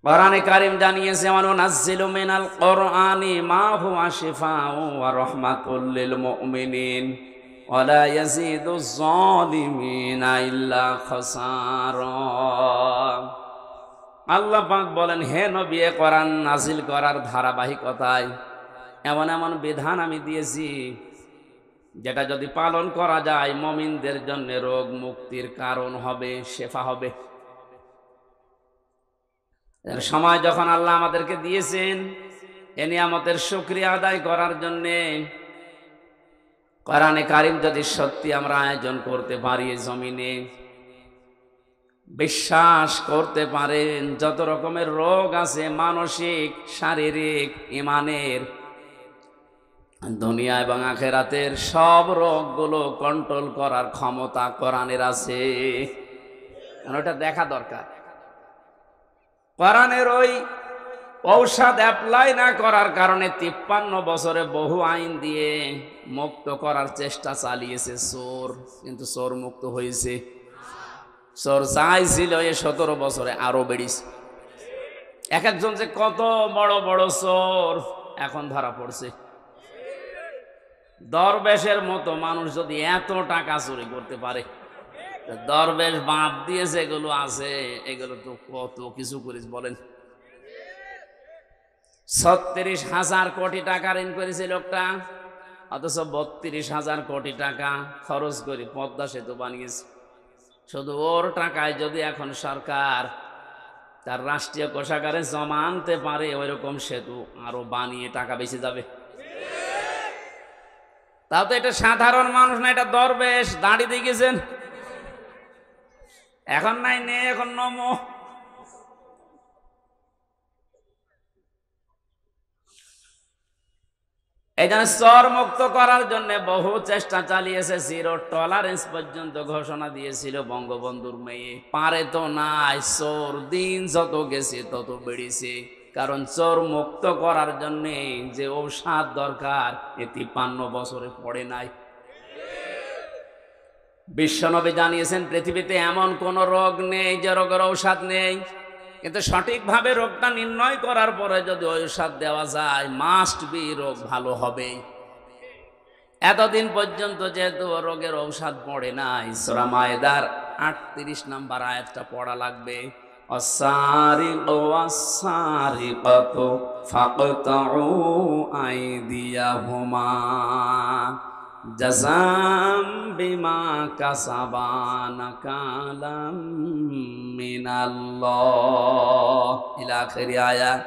কোরআনে কারীম জানিয়েছে, ওয়ানুনাজ্জিলু মিনাল কোরআনি মা হুয়া শিফাউ ওয়া রাহমাতুল লিল মুমিনিন ওয়া লা ইয়াজিদুজ যালিমিনা ইল্লা খাসারা। আল্লাহ পাক বলেন, হে নবী, কোরআন নাজিল করার ধারাবাহিকতায় এমন এমন বিধান আমি দিয়েছি যেটা যদি পালন করা যায় মুমিনদের জন্য রোগ মুক্তির কারণ হবে, শেফা হবে। এর সময় যখন আল্লাহ আমাদেরকে দিয়েছেন এ নিয়ামতের শুকরিয়া আদায় করার জন্যে কোরআনে কারীম যদি সত্যি আমরা আয়োজন করতে পারি, জমিনে বিশ্বাস করতে পারেন যত রকমের রোগ আছে, মানসিক, শারীরিক, ইমানের, দুনিয়া এবং আখিরাতের সব রোগগুলো কন্ট্রোল করার ক্ষমতা কোরআনের আছে। ওটা দেখা দরকার। কোরআনের ওই ঔষধ অ্যাপ্লাই না করার কারণে 53 বছরে বহু আইন দিয়ে মুক্ত করার চেষ্টা চালিয়েছে চোর, কিন্তু চোর মুক্ত হয়েছে? চোর চাইছিল এ 17 বছরে আরো বেড়েছে। এক একজন যে কত বড় বড় চোর এখন ধরা পড়ছে। দরবেশের মতো মানুষ যদি এত টাকা চুরি করতে পারে, দরবেশ বাপ দিয়ে যেগুলো আছে এগুলো তো কত কিছু করিস বলেন। 36,000 কোটি টাকা ঋণ করেছে লোকটা, অথচ 32,000 কোটি টাকা খরচ করে পদ্মা সেতু বানিয়েছে। শুধু ওর টাকায় যদি এখন সরকার তার রাষ্ট্রীয় কোষাগারে জমা আনতে পারে, ওই রকম সেতু আরো বানিয়ে টাকা বেঁচে যাবে। তাও তো এটা সাধারণ মানুষ না, এটা দরবেশ। দাঁড়িয়ে দেখেছেন? এখন নাই নেই, এখন নমো। এই জন্য চোর মুক্ত করার জন্য বহু চেষ্টা চালিয়েছে। 0 টলারেন্স পর্যন্ত ঘোষণা দিয়েছিল বঙ্গবন্ধুর মেয়ে। পারে তো নাই। চোর দিন যত গেছে তত বেড়েছে। কারণ চোর মুক্ত করার জন্য যে ঔষধ দরকার এ 53 বছরে পড়ে নাই। বিশ্বনবী জানিয়েছেন পৃথিবীতে এমন কোন রোগ নেই যে রোগের ঔষধ নেই, কিন্তু সঠিকভাবে রোগটা নির্ণয় করার পরে যদি ঔষধ দেওয়া যায়, মাস্ট বি রোগ ভালো হবে। এতদিন পর্যন্ত যেহেতু রোগের ঔষধ পড়ে নাই, সূরা মায়েদার 38 নম্বর আয়াতটা পড়া লাগবে। অসারিকু ওয়াসারিকাতু ফাকতাউ আইদিয়াহুমা জাযাম বিমা কাসাবা নাকালাম মিনাল্লাহ ইলা আখিরি আয়াত।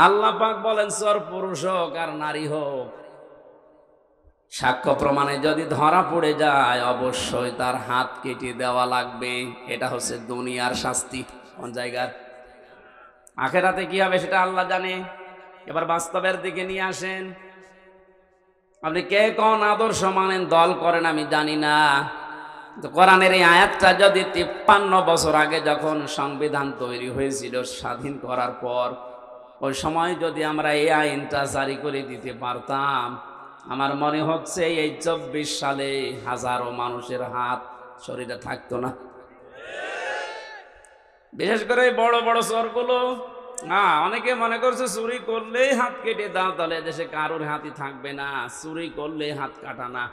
আল্লাহ পাক বলেন, চোর পুরুষ হোক আর নারী হোক, সাক্ষ্য প্রমাণে যদি ধরা পড়ে যায় অবশ্যই তার হাত কেটে দেওয়া লাগবে। এটা হচ্ছে দুনিয়ার শাস্তি। কোন জায়গার? আখিরাতে কি হবে সেটা আল্লাহ জানে। এবার বাস্তবের দিকে নিয়ে আসেন। আপনি কে কোন আদর্শ মানেন, দল করেন, আমি জানি না। কোরআনের এই আয়াতটা যদি 53 বছর আগে যখন সংবিধান তৈরি হয়েছিল স্বাধীন করার পর, ওই সময় যদি আমরা এই আইনটা জারি করে দিতে পারতাম, আমার মনে হচ্ছে এই 24 সালে হাজারো মানুষের হাত শরীরে থাকতো না। বিশেষ করে বড় বড় চোরগুলো। অনেকে মনে করছে চুরি করলেই হাত কেটে দাও, তাহলে দেশে কারোর হাতই থাকবে না। চুরি করলে হাত কাটা না,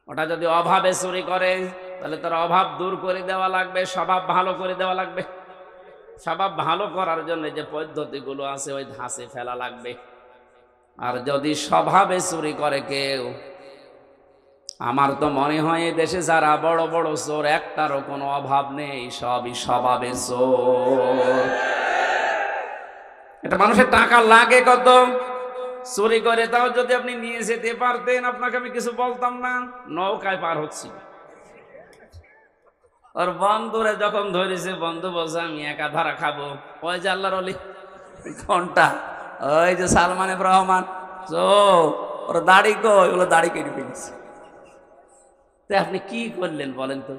ওটা যদি অভাবে চুরি করে তাহলে তার অভাব দূর করে দেওয়া লাগবে, স্বভাব ভালো করে দেওয়া লাগবে। স্বভাব ভালো করার জন্য যে পদ্ধতিগুলো আছে ওই ধাঁচে ফেলা লাগবে। আর যদি স্বভাবে চুরি করে কেউ, আমার তো মনে হয় এই দেশে যারা বড় বড় চোর একটারও কোনো অভাব নেই, সবই স্বভাবে চোর। এটা মানুষের টাকা লাগে কত, চুরি করে তাও যদি আপনি নিয়ে যেতে পারতেন আপনাকে আমি কিছু বলতাম না। নৌকায় পার হচ্ছি, ওর বন্ধুরে যখন ধরেছে, বন্ধু বলছে আমি একা ধরা খাবো। ওই যে আল্লাহর ওলি কোনটা, ওই যে সালমান এফ রহমান, ওর দাড়ি কই, ওগুলো দাড়ি কেটে ফেলেছে। আপনি কি করলেন বলেন তো?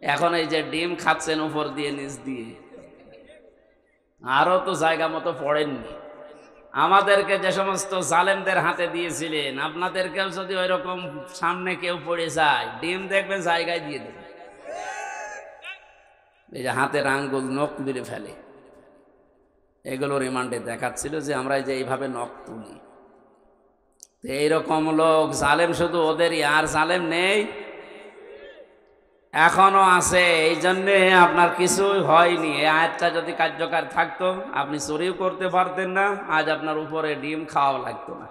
এখন এই যে ডিম খাচ্ছেন উপর দিয়ে নিচ দিয়ে, আরো তো জায়গা মতো পড়েননি। আমাদেরকে যে সমস্ত জালেমদের হাতে দিয়েছিলেন, আপনাদেরকেও যদি ওই রকম সামনে কেউ পড়ে যায়, ডিম দেখবেন জায়গায় দিয়ে দেবেন। এই যে হাতের আঙ্গুল নখ তুলে ফেলে, এগুলো রিমান্ডে দেখাচ্ছিল যে আমরা যে এইভাবে নখ তুলি। এইরকম লোক জালেম শুধু ওদেরই, আর জালেম নেই, এখনো আছে। এই জন্যে আপনার কিছুই হয়নি। এই আয়াতটা যদি কার্যকর থাকতো, আপনি চুরিও করতে পারতেন না, আজ আপনার উপরে ডিম খাওয়া লাগতো না।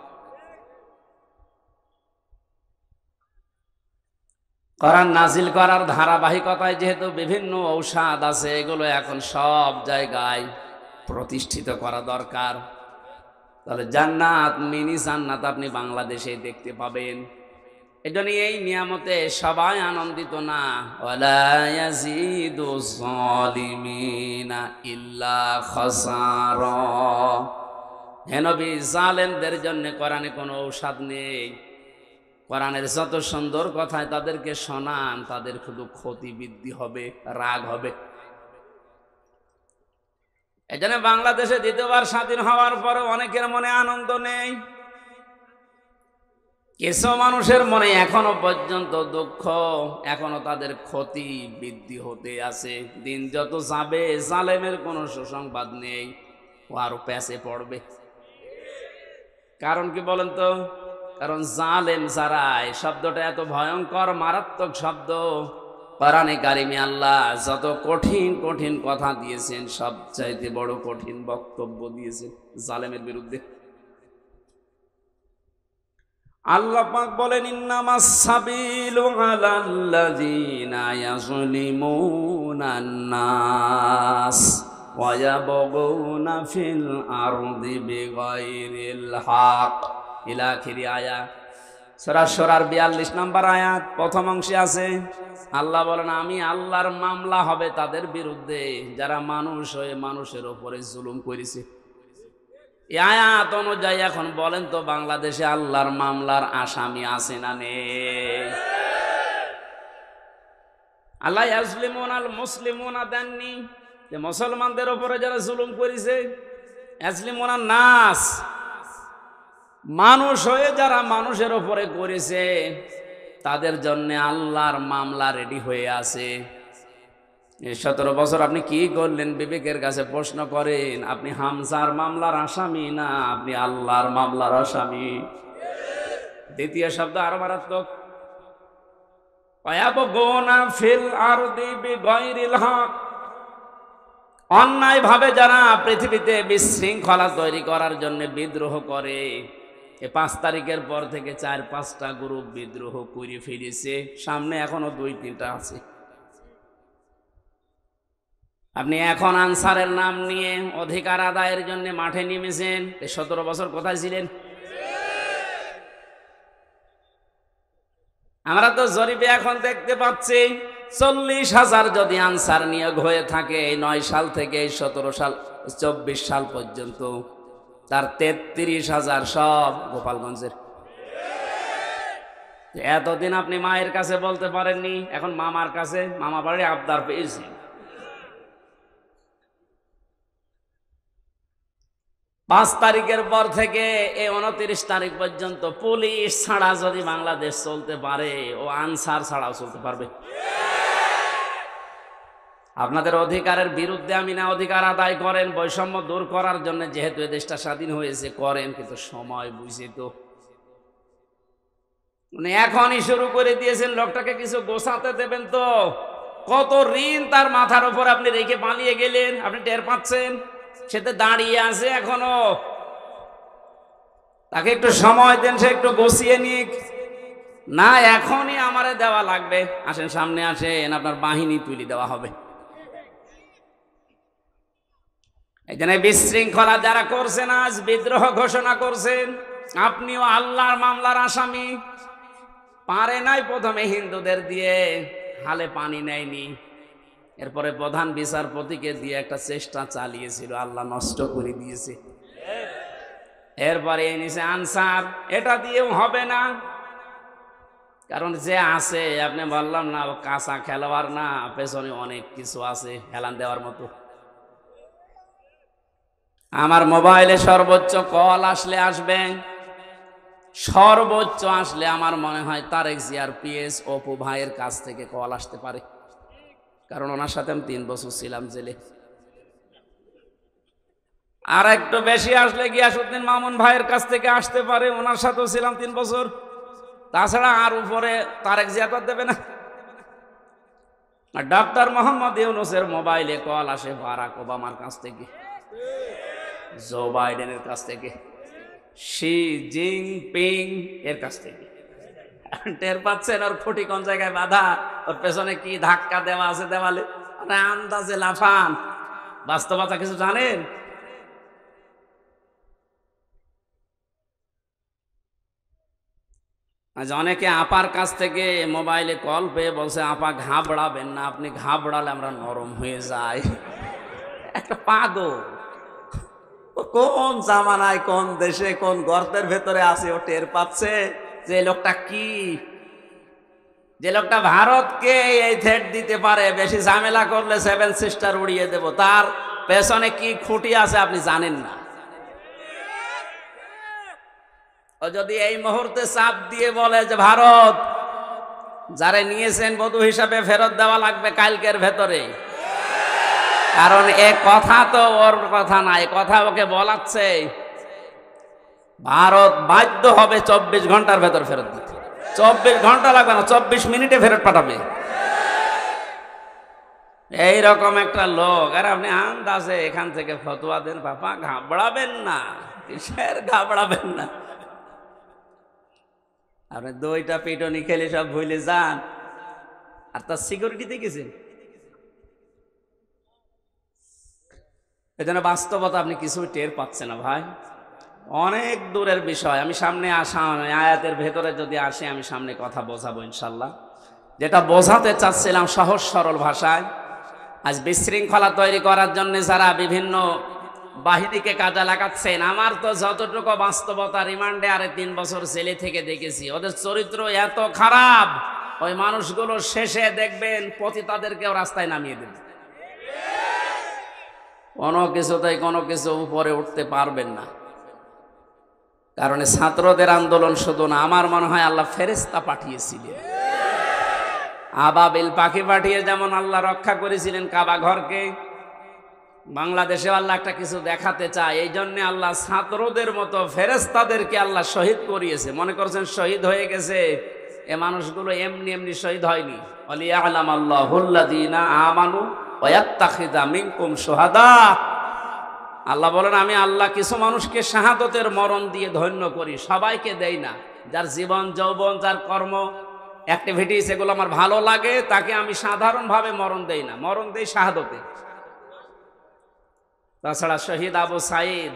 কোরআন নাজিল করার ধারাবাহিকতায় যেহেতু বিভিন্ন ঔষধ আছে, এগুলো এখন সব জায়গায় প্রতিষ্ঠিত করা দরকার। তাহলে জান্নাত, মিনি জান্নাত আপনি বাংলাদেশে দেখতে পাবেন। এজন্য এই নিয়ামতে সবাই আনন্দিত না। ওয়ালা ইয়াজিদু যালিমিনা ইল্লা খাসারা। হে নবী, জালেমদের জন্য কোরআনে কোনো ঔষধ নেই। কোরআনের যত সুন্দর কথায় তাদেরকে শোনান, তাদের শুধু ক্ষতি বৃদ্ধি হবে, রাগ হবে। এজন্য বাংলাদেশে দ্বিতীয়বার স্বাধীন হওয়ার পরে অনেকের মনে আনন্দ নেই। কিছু মানুষের মনে এখনো পর্যন্ত দুঃখ, এখনো তাদের ক্ষতি বৃদ্ধি হতে আছে। দিন যত যাবে জালেমের কোনো সুসংবাদ নেই, ও আরো প্যাচে পড়বে। কারণ কি বলেন তো? কারণ জালেম যারা, এই শব্দটা এত ভয়ঙ্কর মারাত্মক শব্দ। কোরআনে কারিমে আল্লাহ যত কঠিন কঠিন কথা দিয়েছেন, সবচাইতে বড় কঠিন বক্তব্য দিয়েছেন জালেমের বিরুদ্ধে। আল্লাহ পাক বলেন, ইন্নামাস সাবিলু আলাল্লাযিনা ইয়াযলিমুনান নাস ওয়া ইয়াবগুনা ফিল আরদি বিগাইরিল হক ইলা আখিরি আয়াত। সূরা সূরার 42 নম্বর আয়াত প্রথম অংশে আছে। আল্লাহ বলেন, আমি আল্লাহর মামলা হবে তাদের বিরুদ্ধে যারা মানুষ হয়ে মানুষের উপরে জুলুম করেছে। এই আয়াত অনুযায়ী এখন বলেন তো, বাংলাদেশে আল্লাহর মামলার আসামি আছে না নেই? আল্লাহ ইয়াজলিমুনাল মুসলিমুনা দেননি, যে মুসলমানদের উপরে যারা জুলুম করেছে। ইয়াজলিমুনান নাস, মানুষ হয়ে যারা মানুষের উপরে করেছে, তাদের জন্য আল্লাহর মামলা রেডি হয়ে আছে। 17 বছর আপনি কি করলেন? বিবেকের কাছে প্রশ্ন করেন। আপনি হামজার মামলার আসামি না আপনি আল্লাহর মামলার আসামি? দ্বিতীয় শব্দ আরো মারাত্মক। ওয়ায়াবগুনা ফিল আরদি বিগাইরিল হক, অন্যায় ভাবে যারা পৃথিবীতে বিশৃঙ্খলা তৈরি করার জন্য বিদ্রোহ করে। 5 তারিখের পর থেকে 4-5টা গ্রুপ বিদ্রোহ করে ফিরেছে, সামনে এখনো 2-3টা আছে। আপনি এখন আনসারের নাম নিয়ে অধিকার আদায়ের জন্য মাঠে নেমেছেন। 17 বছর কোথায় ছিলেন? আমরা তো জরিপে এখন দেখতে পাচ্ছি 40,000 যদি আনসার নিয়োগ হয়ে থাকে 9 সাল থেকে 17 সাল 24 সাল পর্যন্ত, তার 33,000 সব গোপালগঞ্জের। এতদিন আপনি মায়ের কাছে বলতে পারেননি, এখন মামার কাছে, মামা বাড়ি আবদার পেয়েছি। 5 তারিখের পর থেকে এই 29 তারিখ পর্যন্ত পুলিশ ছাড়া যদি বাংলাদেশ চলতে পারে, ও আনসার ছাড়াও চলতে পারবে। আপনাদের অধিকারের বিরুদ্ধে আমি না, অধিকার আদায় করেন, বৈষম্য দূর করার জন্য, যেহেতু এই দেশটা স্বাধীন হয়েছে, করেন, কিন্তু সময় বুঝে তো এখনই শুরু করে দিয়েছেন। লোকটাকে কিছু গোছাতে দেবেন তো। কত ঋণ তার মাথার উপর আপনি রেখে পালিয়ে গেলেন, আপনি টের পাচ্ছেন? সেটা দাঁড়িয়ে আছে এখনো। তাকে একটু সময় দেন, সে একটু গুছিয়ে নিক। না, এখনই আমারে দেওয়া লাগবে, আসেন সামনে আসেন, আপনার বাহিনী তুলে দেওয়া হবে। এই জন্য বিশৃঙ্খলা যারা করছেন, আজ বিদ্রোহ ঘোষণা করছেন, আপনিও আল্লাহর মামলার আসামি। পারে নাই প্রথমে হিন্দুদের দিয়ে, হালে পানি নেয়নি, এরপরে প্রধান বিচারপতিকে দিয়ে একটা চেষ্টা চালিয়েছিল, আল্লাহ নষ্ট করে দিয়েছে। এরপরে নিচে আনসার, এটা দিয়েও হবে না। কারণ যে আছে, আপনি বললাম না, কাঁচা খেলোয়াড় না, পেছনে অনেক কিছু আছে হেলান দেওয়ার মতো। আমার মোবাইলে সর্বোচ্চ কল আসলে আসবে, সর্বোচ্চ আসলে আমার মনে হয় তারেক জিয়ার পিএস অপু ভাইয়ের কাছ থেকে কল আসতে পারে। কারণ ওনার সাথে আমি 3 বছর ছিলাম জেলে। আর একটু বেশি আসলে গিয়াসউদ্দিন মামুন ভাইয়ের কাছ থেকে আসতে পারে, ওনার সাথেও ছিলাম 3 বছর। তাছাড়া আর উপরে তারেক জিয়া দেবে না। আর ডক্টর মোহাম্মদ ইউনূসের মোবাইলে কল আসে বারাক ওবামার কাছ থেকে, জো বাইডেনের কাছ থেকে, শি জিনপিং এর কাছ থেকে। টের পাচ্ছেন ওর খুঁটি কোন জায়গায় বাঁধা, ওর পেছনে কি ধাক্কা দেওয়া আছে দেওয়ালে, আন্দাজে লাফান। বাস্তবতা কিছু জানেন? আজ অনেকে আপার কাছ থেকে মোবাইলে কল পেয়ে বলছে, আপা ঘাবড়াবেন না, আপনি ঘাবড়ালে আমরা নরম হয়ে যাই। একটা পাগল, কোন জামানায় কোন দেশে কোন গর্তের ভেতরে আছে ও টের পাচ্ছে যে লোকটা কি, যে লোকটা ভারতকে এই থ্রেট দিতে পারে, বেশি ঝামেলা করলে 7 সিস্টার উড়িয়ে দেব, তার পেছনে কি খুঁটি আছে আপনি জানেন না। ও যদি এই মুহূর্তে চাপ দিয়ে বলে যে ভারত যারে নিয়েছেন বধূ হিসাবে ফেরত দেওয়া লাগবে কালকের ভেতরে, কারণ এ কথা তো ওর কথা না, এ কথা ওকে বলাচ্ছে, ভারত বাধ্য হবে 24 ঘন্টার ভেতর ফেরত দিতে। 24 ঘন্টা লাগবে না, 24 মিনিটে ফেরত পাঠাবে। এইরকম একটা লোক। আর আপনি আন্দাজে এখান থেকে ফতোয়া দেন, বাবা ঘাবড়াবেন না, কিসের ঘাবড়াবেন না। আপনি 2টা পিটনি খেলে সব ভুলে যান, আর তার সিকিউরিটিতে গেছেন। এজন্য বাস্তবতা আপনি কিছুই টের পাচ্ছেন না ভাই, অনেক দূরের বিষয়। আমি সামনে আসা আয়াতের ভেতরে যদি আসে আমি সামনে কথা বোঝাবো ইনশাল্লাহ। যেটা বোঝাতে চাচ্ছিলাম সহজ সরল ভাষায়, আজ বিশৃঙ্খলা তৈরি করার জন্য যারা বিভিন্ন বাহিনীকে কাজে লাগাচ্ছেন, আমার তো যতটুকু বাস্তবতা, রিমান্ডে আরে 3 বছর জেলে থেকে দেখেছি, ওদের চরিত্র এত খারাপ, ওই মানুষগুলো শেষে দেখবেন পতিতাদেরকেও রাস্তায় নামিয়ে দেবে। কোনো কিছুতেই কোনো কিছু উপরে উঠতে পারবেন না। কারণ ছাত্রদের আন্দোলন শুধু না, আমার মনে হয় আল্লাহ ফেরেশতা পাঠিয়েছিলেন, আবাবিল পাখি পাঠিয়ে যেমন আল্লাহ রক্ষা করেছিলেন কাবা ঘরকে, বাংলাদেশে আল্লাহ একটা কিছু দেখাতে চায়, এই জন্য আল্লাহ ছাত্রদের মতো ফেরেশতাদেরকে আল্লাহ শহীদ করিয়েছে। মনে করছেন শহীদ হয়ে গেছে, এ মানুষগুলো এমনি এমনি শহীদ হয়নি। ওয়ালিয়ালামাল্লাহুল্লাযীনা আমানু ওয়া ইয়াত্তাখিযা মিনকুম শুহাদা। আল্লাহ বলেন, আমি আল্লাহ কিছু মানুষকে শাহাদতের মরণ দিয়ে ধন্য করি, সবাইকে দেই না। যার জীবন যৌবন, যার কর্ম অ্যাক্টিভিটিস এগুলো আমার ভালো লাগে, তাকে আমি সাধারণভাবে মরণ দেই না, মরণ দেই শাহাদতে। তাছাড়া শহীদ আবু সাঈদ,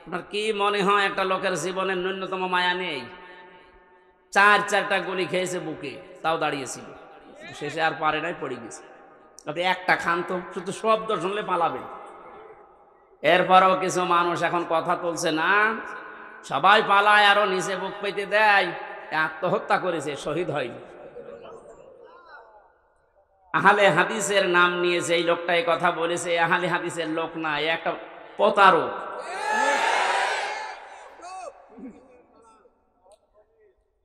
আপনার কি মনে হয় একটা লোকের জীবনের ন্যূনতম মায়া নেই? 4টা গুলি খেয়েছে বুকে, তাও দাঁড়িয়েছিল, শেষে আর পারে নাই, পড়ে গেছে। আপনি একটা খান তো, শুধু শব্দ শুনলে পালাবেন। এরপরও কিছু মানুষ এখন কথা তুলছে না, সবাই পালায়, আরো নিচে বুক পেতে দেয়, আত্মহত্যা করেছে, শহীদ হয়নি। আহলে হাদিসের নাম নিয়েছে এই লোকটা, এই কথা বলেছে, আহলে হাদিসের লোক না, একটা প্রতারক।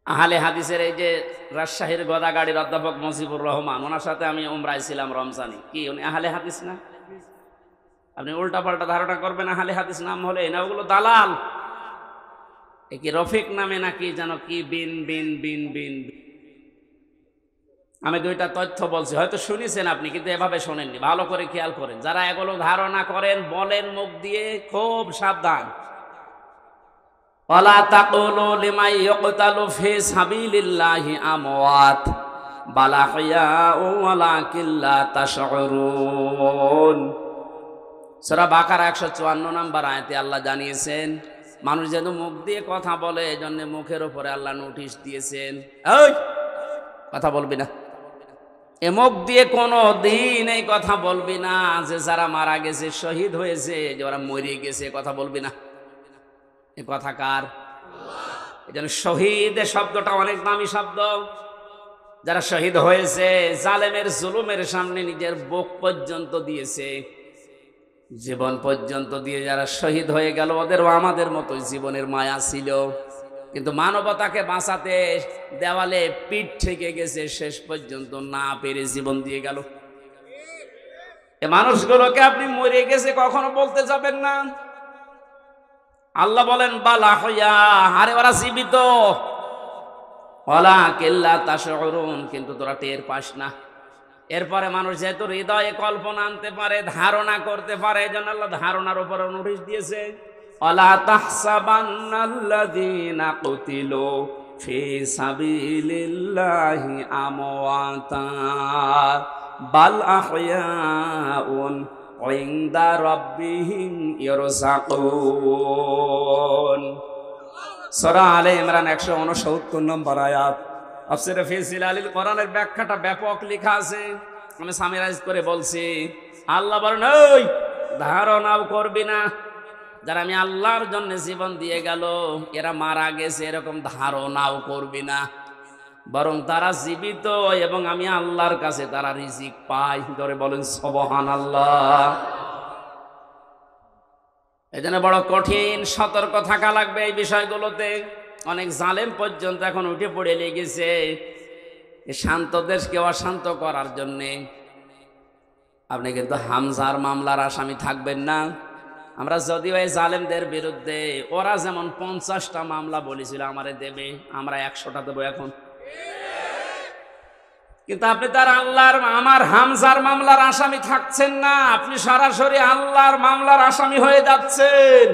আহলে হাদিসের এই যে রাজশাহীর গদাগাড়ির অধ্যাপক মুজিবুর রহমান, ওনার সাথে আমি উমরায় ছিলাম রমজানে, কি উনি আহলে হাদিস না? আপনি উল্টা পাল্টা ধারণা করবেন আহলে হাদিস নাম হলে, না ওগুলো দালাল। এ কি রফিক নামে নাকি যেন কি বিন বিন বিন বিন। আমি 2টা তথ্য বলছি, হয়তো শুনেছেন আপনি, কিন্তু এভাবে শোনেননি, ভালো করে খেয়াল করেন। যারা এগুলো ধারণা করেন বলেন মুখ দিয়ে, খুব সাবধান। ওয়ালা তাকুলু লিমান ইয়ুকতালু ফি সাবিলিল্লাহি আমওয়াত বাল আহইয়াউ ওয়ালাকিন লা তাশউরুন। সূরা বাকারা 154 নম্বর আয়াতে আল্লাহ জানিয়েছেন, মানুষ যেন মুখ দিয়ে কথা বলে, এজন্য মুখের উপরে আল্লাহ নোটিশ দিয়েছেন, এই কথা বলবি না, এ মুখ দিয়ে কোনো দিন এই কথা বলবি না যে যারা মারা গেছে, শহীদ হয়েছে, যে ওরা মরে গেছে, কথা বলবি না। এ কথা কার? এই জন্য শহীদ শব্দটা অনেক দামি শব্দ। যারা শহীদ হয়েছে, জালেমের জুলুমের সামনে নিজের বুক পর্যন্ত দিয়েছে, জীবন পর্যন্ত দিয়ে যারা শহীদ হয়ে গেল, ওদেরও আমাদের মতো জীবনের মায়া ছিল, কিন্তু মানবতাকে বাঁচাতে দেওয়ালে পিঠ থেকে গেছে, শেষ পর্যন্ত না পেরে জীবন দিয়ে গেল। এ মানুষগুলোকে আপনি মরে গেছে কখনো বলতে যাবেন না। আল্লাহ বলেন বালা হইয়া, আরে ওরা জীবিত, ওয়ালা কিল্লা তাশউরুন, কিন্তু তোরা টের পাস না। এরপরে মানুষ যেহেতু হৃদয়ে কল্পনা আনতে পারে, ধারণা করতে পারে, এজন্য আল্লাহ ধারণার উপরে নোটিশ দিয়েছে, ওয়ালা তাহসাবান্নাল্লাযীনা কুতিলু ফি সাবিলিল্লাহি আমওয়াতা বাল আহইয়াউন ইনদা রাব্বিহিম ইয়ারযাকুন। সূরা আলে ইমরান 169 নম্বর আয়াত। তাফসীরে ফি জিলালিল কোরআনের ব্যাখ্যাটা ব্যাপক লেখা আছে, আমি সামিরাইজ করে বলছি। আল্লাহ বলেন ওই ধারণাও করবি না, যারা আমি আল্লাহর জন্য জীবন দিয়ে গেল এরা মারা গেছে এরকম ধারণাও করবি না, বরং তারা জীবিত এবং আমি আল্লাহর কাছে তারা রিজিক পায়। ধরে বলেন সুবহানাল্লাহ। এজন্য বড় কঠিন সতর্ক থাকা লাগবে এই বিষয়গুলোতে। অনেক জালেম পর্যন্ত এখন উঠে পড়ে লেগেছে শান্ত দেশকে অশান্ত করার জন্যে। আপনি কিন্তু হামজার মামলার আসামি থাকবেন না। আমরা যদিও এই জালেমদের বিরুদ্ধে ওরা যেমন 50টা মামলা বলেছিল আমারে দেবে, আমরা 100টা দেবো এখন। কিন্তু আপনি তার আল্লাহর আমার হামজার মামলার আসামি থাকছেন না, আপনি সরাসরি আল্লাহর মামলার আসামি হয়ে যাচ্ছেন।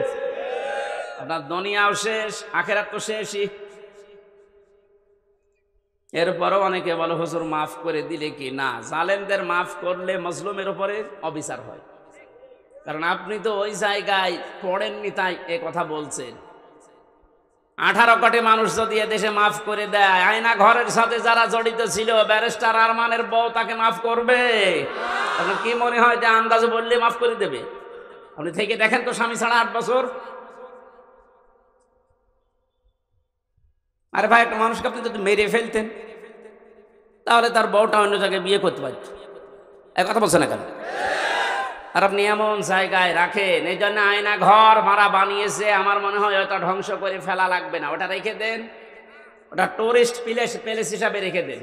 আপনার দুনিয়াও শেষ, আখিরাত তো শেষই। এরপরও অনেকে বলে হুজুর মাফ করে দিলে কি না, জালেমদের মাফ করলে মজলুমের উপরে অবিচার হয়। কারণ আপনি তো ওই জায়গায় পড়েননি তাই এ কথা বলছেন। 18 কোটি মানুষ যদি এদেশে মাফ করে দেয়, আয়না ঘরের সাথে যারা জড়িত ছিল, ব্যারিস্টার আরমানের বউ তাকে মাফ করবে? আপনার কি মনে হয় যে আন্দাজে বললে মাফ করে দেবে? আপনি থেকে দেখেন তো, স্বামী ছাড়া 8 বছর। আরে ভাই, একটা মানুষকে আপনি যদি মেরে ফেলতেন তাহলে তার বউটা অন্য জায়গায় বিয়ে করতে পারত। এক কথা বলছে না কেন? আর আপনি এমন জায়গায় রাখেন, এই জন্য আয়না ঘর মারা বানিয়েছে। আমার মনে হয় ওটা ধ্বংস করে ফেলা লাগবে না, ওটা রেখে দেন, ওটা টুরিস্ট প্লেস হিসাবে রেখে দেন।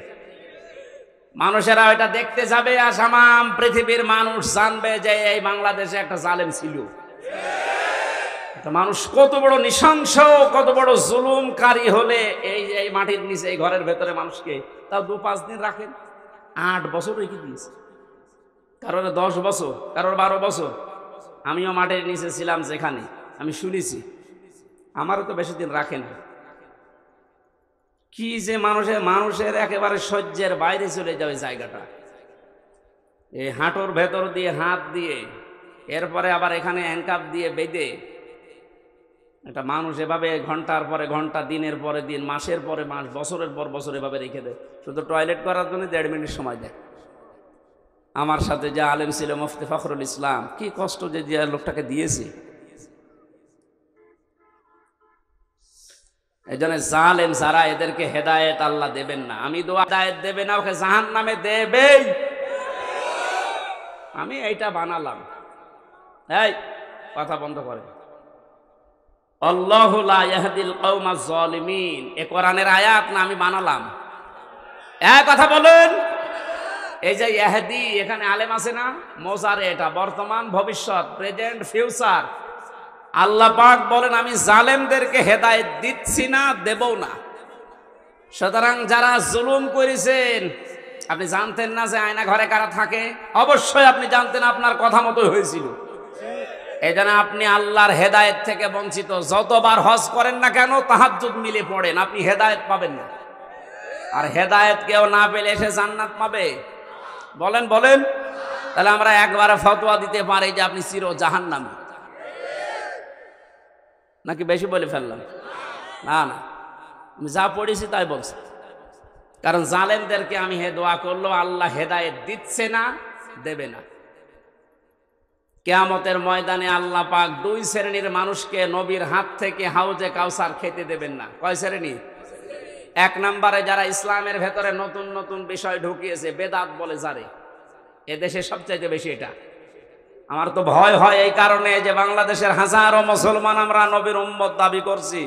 মানুষেরা ওইটা দেখতে যাবে, আর সামাম পৃথিবীর মানুষ জানবে যে এই বাংলাদেশে একটা জালেম ছিল। মানুষ কত বড় নৃশংস, কত বড় জুলুমকারী হলে এই মাটির নিচে এই ঘরের ভেতরে মানুষকে তাও 2-5 দিন রাখেন। 8 বছর রেখে দিয়েছে, কারোর 10 বছর, কারোর 12 বছর। আমিও মাটির নিচে ছিলাম, যেখানে আমি শুনেছি। আমারও তো বেশি দিন রাখেন। কি যে মানুষের একেবারে সহ্যের বাইরে চলে যাবে জায়গাটা। এই হাঁটুর ভেতর দিয়ে হাত দিয়ে, এরপরে আবার এখানে হ্যান্ডকাপ দিয়ে বেঁধে একটা মানুষ এভাবে ঘন্টার পরে ঘন্টা, দিনের পরে দিন, মাসের পরে মাস, বছরের পর বছর এভাবে রেখে দেয়। শুধু টয়লেট করার জন্য 1.5 মিনিট সময় দেয়। আমার সাথে যে আলেম ছিল মুফতি ফখরুল ইসলাম, কি কষ্ট যে লোকটাকে দিয়েছে। এই জন্য জালেম যারা, এদেরকে হেদায়েত আল্লাহ দেবেন না। আমি দোয়া হেদায়েত দেবে না, ওকে জাহান্নামে দেবেই। আমি এইটা বানালাম। এই কথা বন্ধ করে। আল্লাহু লা ইয়াহদিল কওমাজ জালিমিন, এ কোরআনের আয়াত না, আমি বানালাম। এক কথা বলেন। এই যে ইহদি, এখানে আলেম আছে না, মোজারে, এটা বর্তমান, ভবিষ্যৎ, প্রেজেন্ট, ফিউচার। আল্লাহ পাক বলেন আমি জালেমদেরকে হেদায়েত দিচ্ছি না, দেবও না। সুতরাং যারা জুলুম করেছেন, আপনি জানতেন না যে আয়না ঘরে কারা থাকে? অবশ্যই আপনি জানতেন, আপনার কথা মতো হয়েছিল। এই জন্য আপনি আল্লাহর হেদায়েত থেকে বঞ্চিত। যতবার হজ করেন না কেন, তাহাজ্জুদ মিলে পড়েন, আপনি হেদায়েত পাবেন না। আর হেদায়েত কেউ না পেলে এসে জান্নাত পাবে? বলেন বলেন। তাহলে আমরা একবারে ফতোয়া দিতে পারি যে আপনি চির জাহান্নামী, নাকি বেশি বলে ফেললাম? না না, আমি যা পড়েছি তাই বলছি। কারণ জালেমদেরকে আমি দোয়া করলো, আল্লাহ হেদায়েত দিচ্ছে না, দেবে না। কিয়ামতের ময়দানে আল্লাহ পাক 2 শ্রেণীর মানুষকে নবীর হাত থেকে হাউজে কাউসার খেতে দেবেন না। কয় শ্রেণী? 1 নম্বরে যারা ইসলামের ভেতরে নতুন নতুন বিষয় ঢুকিয়েছে, বেদাত বলে যারে, এদেশে সবচাইতে বেশি এটা। আমার তো ভয় হয় এই কারণে যে বাংলাদেশের হাজারো মুসলমান আমরা নবীর উম্মত দাবি করছি,